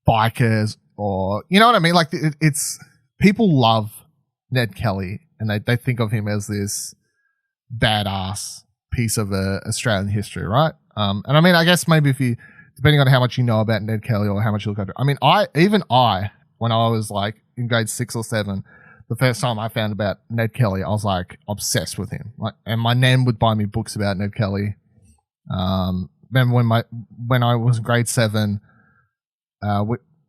bikers, or you know what I mean? Like it's people love Ned Kelly and they think of him as this badass piece of Australian history, right? And I mean, I guess maybe if you, depending on how much you know about Ned Kelly or how much you look at it. I mean, I, when I was like in grade 6 or 7, the first time I found about Ned Kelly, I was like obsessed with him. Like, and my nan would buy me books about Ned Kelly. Then when I was in grade 7,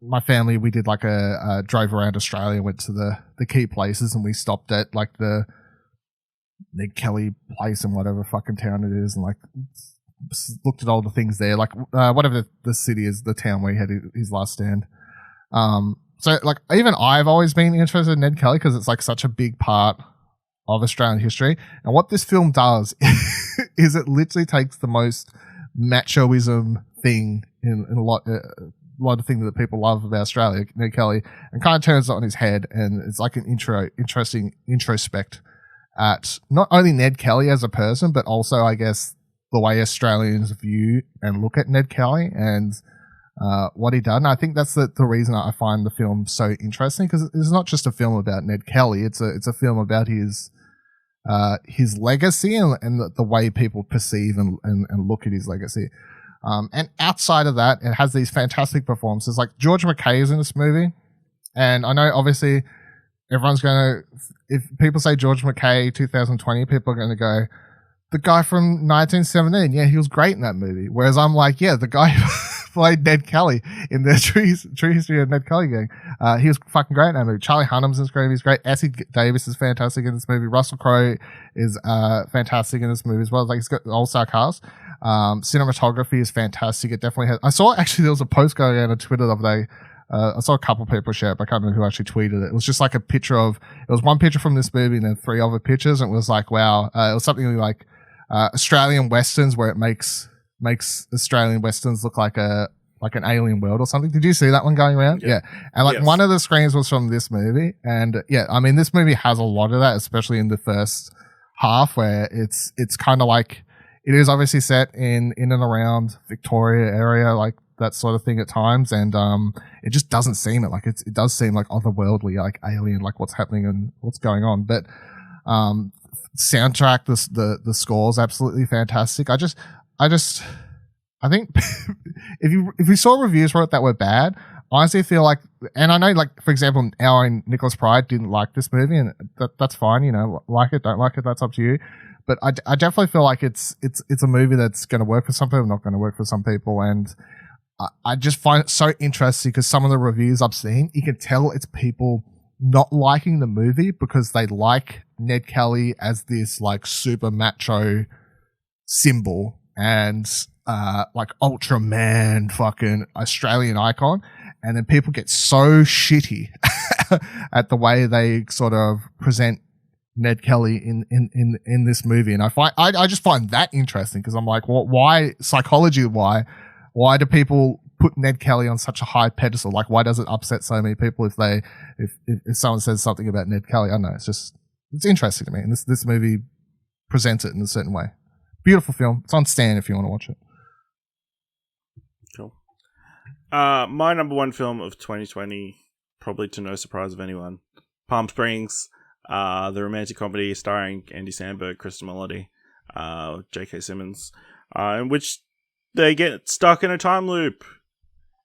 my family, we did like a drove around Australia, went to the key places, and we stopped at like the Ned Kelly place in whatever fucking town it is, and like looked at all the things there, like whatever the city is, the town where he had his last stand. So like even I've always been interested in Ned Kelly because it's like such a big part of Australian history. And what this film does is it literally takes the most machoism thing in a lot of things that people love about Australia, Ned Kelly, and kind of turns it on his head. And it's like an interesting introspect at not only Ned Kelly as a person, but also I guess the way Australians view and look at Ned Kelly and what he done. I think that's the reason I find the film so interesting, because it's not just a film about Ned Kelly. It's a film about his legacy and the way people perceive and look at his legacy. And outside of that, it has these fantastic performances. Like George McKay is in this movie, and I know obviously everyone's going to, if people say George McKay 2020, people are going to go, the guy from 1917, yeah, he was great in that movie. Whereas I'm like, yeah, the guy who played Ned Kelly in the True History of Ned Kelly gang, he was fucking great in that movie. Charlie Hunnam's in this movie, he's great. Essie Davis is fantastic in this movie. Russell Crowe is fantastic in this movie as well. Like, he's got the all-star cast. Cinematography is fantastic. It definitely has. I saw actually there was a post going out on Twitter the other day. I saw a couple of people share it, but I can't remember who actually tweeted it. It was just like a picture of, it was one picture from this movie and then 3 other pictures, and it was like, wow. It was something like Australian Westerns, where it makes Australian Westerns look like an alien world or something. Did you see that one going around? Yeah. And like one of the screens was from this movie. And yeah, I mean, this movie has a lot of that, especially in the first half, where it's kind of like, it is obviously set in and around Victoria area, like that sort of thing at times. And it just doesn't seem it. Like it does seem like otherworldly, like alien, like what's happening and what's going on. But soundtrack, the score's absolutely fantastic. I think if you saw reviews for it that were bad, honestly, I feel like, and I know, like, for example, our own Nicholas Pride didn't like this movie, and that's fine, you know, like it, don't like it, that's up to you. But I definitely feel like it's a movie that's going to work for some people, not going to work for some people, and I just find it so interesting because some of the reviews I've seen, you can tell it's people not liking the movie because they like Ned Kelly as this like super macho symbol and like Ultraman fucking Australian icon, and then people get so shitty at the way they sort of present Ned Kelly in this movie. And I just find that interesting because I'm like, well, why do people put Ned Kelly on such a high pedestal? Like, why does it upset so many people if someone says something about Ned Kelly? I don't know. It's interesting to me. And this movie presents it in a certain way. Beautiful film. It's on Stan if you want to watch it. Cool. My number one film of 2020, probably to no surprise of anyone, Palm Springs, the romantic comedy starring Andy Samberg, Kristen Melody, J.K. Simmons, in which they get stuck in a time loop.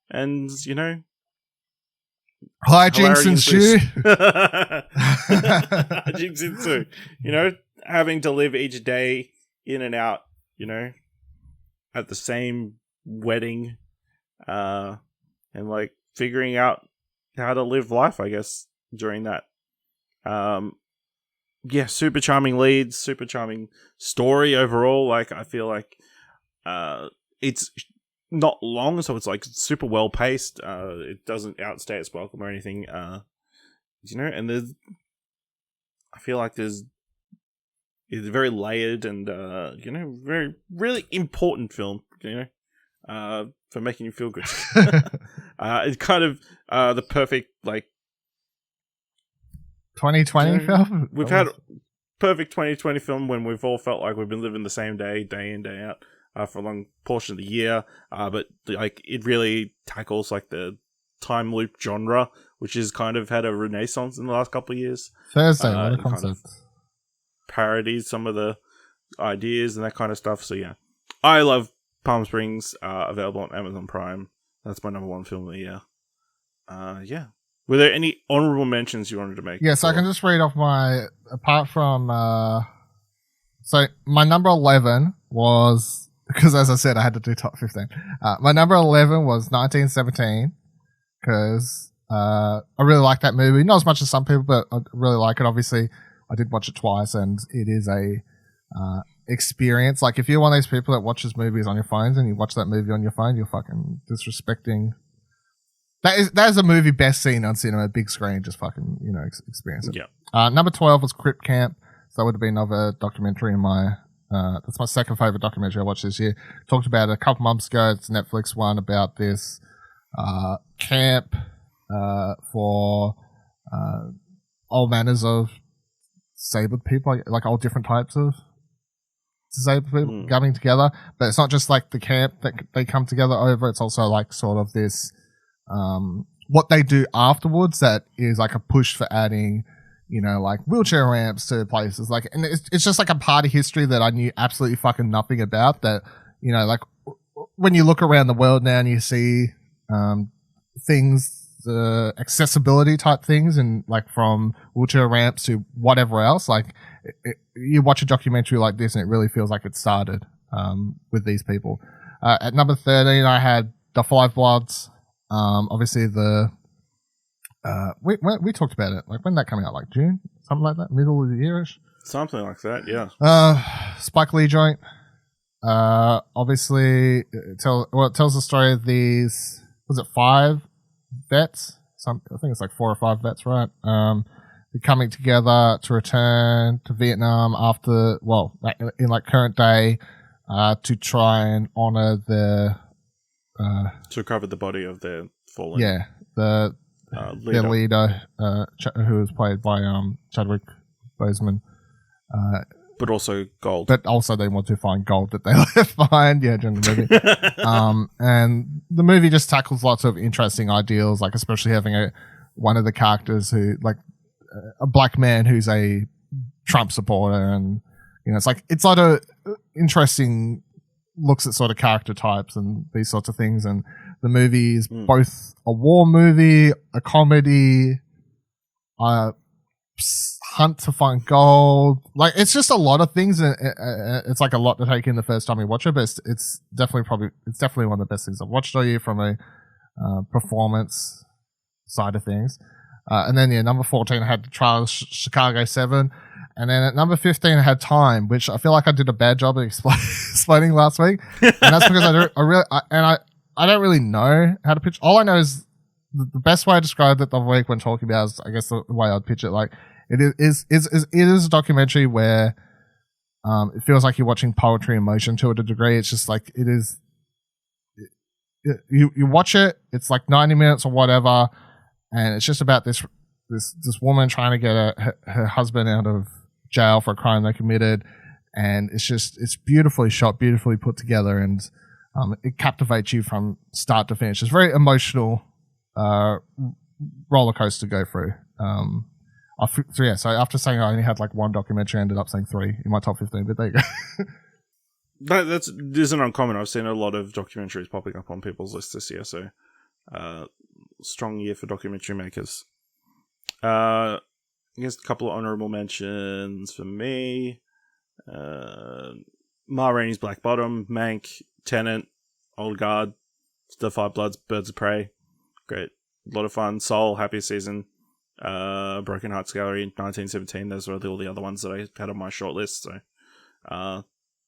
And, you know, hijinks ensue. Hijinks ensue. You know, having to live each day in and out, you know, at the same wedding and like figuring out how to live life, I guess, during that. Yeah, super charming leads, super charming story overall. Like, I feel like it's not long, so it's like super well paced. It doesn't outstay its welcome or anything. And I feel like it's very layered and very really important film. For making you feel good. It's kind of the perfect like 2020 film. We've had perfect 2020 film when we've all felt like we've been living the same day in, day out, for a long portion of the year. But like it really tackles like the time loop genre, which has kind of had a renaissance in the last couple of years. Thursday, what a concept. Kind of parodies some of the ideas and that kind of stuff. So yeah, I love Palm Springs, available on Amazon Prime. That's my number one film of the year. Yeah. Were there any honorable mentions you wanted to make? Yes, I can just read off apart from, so my number 11 was, because as I said, I had to do top 15. My number 11 was 1917, because I really like that movie. Not as much as some people, but I really like it. Obviously, I did watch it twice, and it is a experience. Like, if you're one of those people that watches movies on your phones and you watch that movie on your phone, you're fucking disrespecting. That is a movie best seen on cinema, big screen. Just fucking experience it. Yeah. Number 12 was Crypt Camp. So that would have been another documentary in my. That's my second favorite documentary I watched this year. Talked about it a couple months ago. It's a Netflix one about this camp for all manners of disabled people, like all different types of disabled people coming together. But it's not just like the camp that they come together over. It's also like sort of this. What they do afterwards that is like a push for adding, like wheelchair ramps to places. Like, and it's just like a part of history that I knew absolutely fucking nothing about. That, like when you look around the world now and you see things, accessibility type things, and like from wheelchair ramps to whatever else, like you watch a documentary like this and it really feels like it started with these people. At number 13, I had The Five Bloods. Obviously we talked about it. Like, when that coming out? Like June, something like that, middle of the yearish, something like that. Yeah. Spike Lee joint. Obviously, it tells the story of these. Was it 5 vets? I think it's like 4 or 5 vets, right? They're coming together to return to Vietnam after, in like current day, to try and honor the. To recover the body of their fallen. Yeah, their leader, who was played by Chadwick Boseman. But also gold. But also they want to find gold that they left behind, during the movie. And the movie just tackles lots of interesting ideals, like especially having one of the characters who, like, a black man who's a Trump supporter, and it's a lot of interesting looks at sort of character types and these sorts of things. And the movie is both a war movie, a comedy, hunt to find gold. Like, it's just a lot of things, and it's like a lot to take in the first time you watch it, but it's definitely one of the best things I've watched all year from a performance side of things. And then number 14 I had Trial of Chicago 7. And then at number 15, I had Time, which I feel like I did a bad job of explaining last week. And that's because I don't really know how to pitch. All I know is the best way I described it the week when talking about is, I guess, the way I'd pitch it. Like, it is a documentary where it feels like you're watching poetry in motion to a degree. It's just like, it is. You watch it, it's like 90 minutes or whatever, and it's just about this woman trying to get her husband out of jail for a crime they committed, and it's beautifully shot, beautifully put together, and it captivates you from start to finish. It's very emotional roller coaster to go through. So after saying I only had like one documentary, I ended up saying 3 in my top 15, but there you go. That isn't uncommon. I've seen a lot of documentaries popping up on people's lists this year, so strong year for documentary makers. I guess a couple of honorable mentions for me. Ma Rainey's Black Bottom, Mank, Tenet, Old Guard. The Five Bloods, Birds of Prey, great, a lot of fun. Soul, Happiest Season, Broken Hearts Gallery, 1917. Those were all the other ones that I had on my short list. So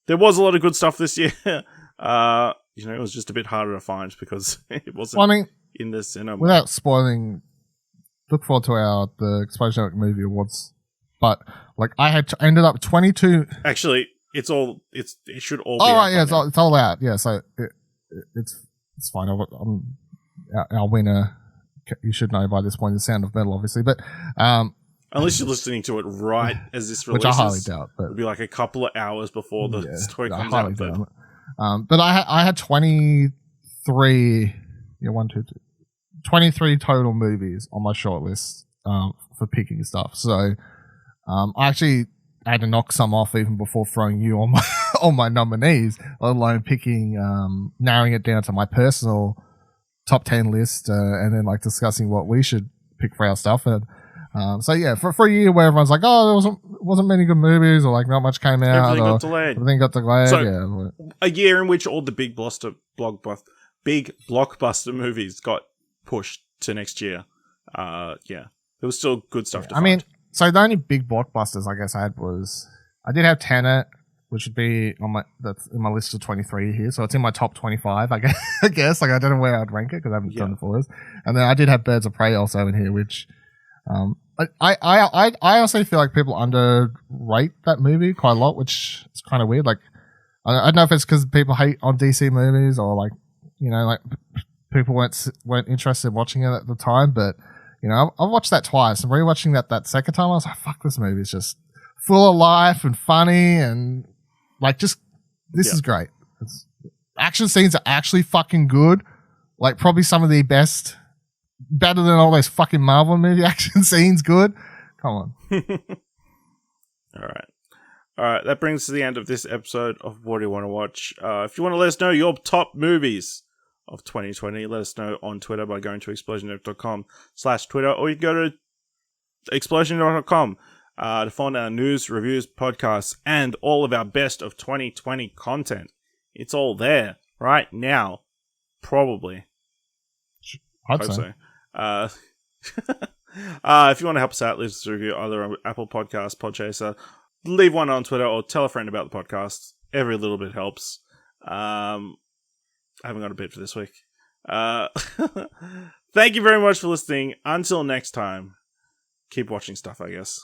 there was a lot of good stuff this year. It was just a bit harder to find because it wasn't in the cinema. Without spoiling, look forward to the Explosion Network Movie Awards. But like I ended up 22. Actually, it should all. Oh be right, yeah, it's all out. Yeah, so it's fine. Our winner, you should know by this point, is Sound of Metal, obviously. But unless you're listening to it right as this releases, which I highly doubt. But it'll be like a couple of hours before the story comes out. But I had 23. Yeah, 23 total movies on my shortlist for picking stuff. So I actually had to knock some off even before throwing you on my nominees, let alone picking, narrowing it down to my personal top 10 list, and then like discussing what we should pick for our stuff. And so yeah, for a year where everyone's like, oh, there wasn't many good movies, or like not much came out, everything got delayed. So, yeah, a year in which all the big blockbuster movies got pushed to next year. There was still good stuff to find. I mean, so the only big blockbusters I guess I had was, I did have Tenet, which would be that's in my list of 23 here, so it's in my top 25. I guess like I don't know where I'd rank it because I haven't done it for this. And then I did have Birds of Prey also in here, which I also feel like people underrate that movie quite a lot, which is kind of weird. Like I don't know if it's because people hate on DC movies, or like like people weren't interested in watching it at the time, but. I watched that twice, and rewatching that second time, I was like, fuck, this movie is just full of life and funny, and like this is great. Action scenes are actually fucking good. Like probably some of the best, better than all those fucking Marvel movie action scenes good. Come on. All right. That brings us to the end of this episode of What Do You Want to Watch? If you want to let us know your top movies of 2020, let us know on Twitter by going to explosionnetwork.com/Twitter, or you can go to explosionnetwork.com to find our news, reviews, podcasts, and all of our best of 2020 content. It's all there right now, probably. Hope so. If you want to help us out, leave us a review either on Apple Podcasts, Podchaser, leave one on Twitter, or tell a friend about the podcast. Every little bit helps. I haven't got a bit for this week. Thank you very much for listening. Until next time, keep watching stuff, I guess.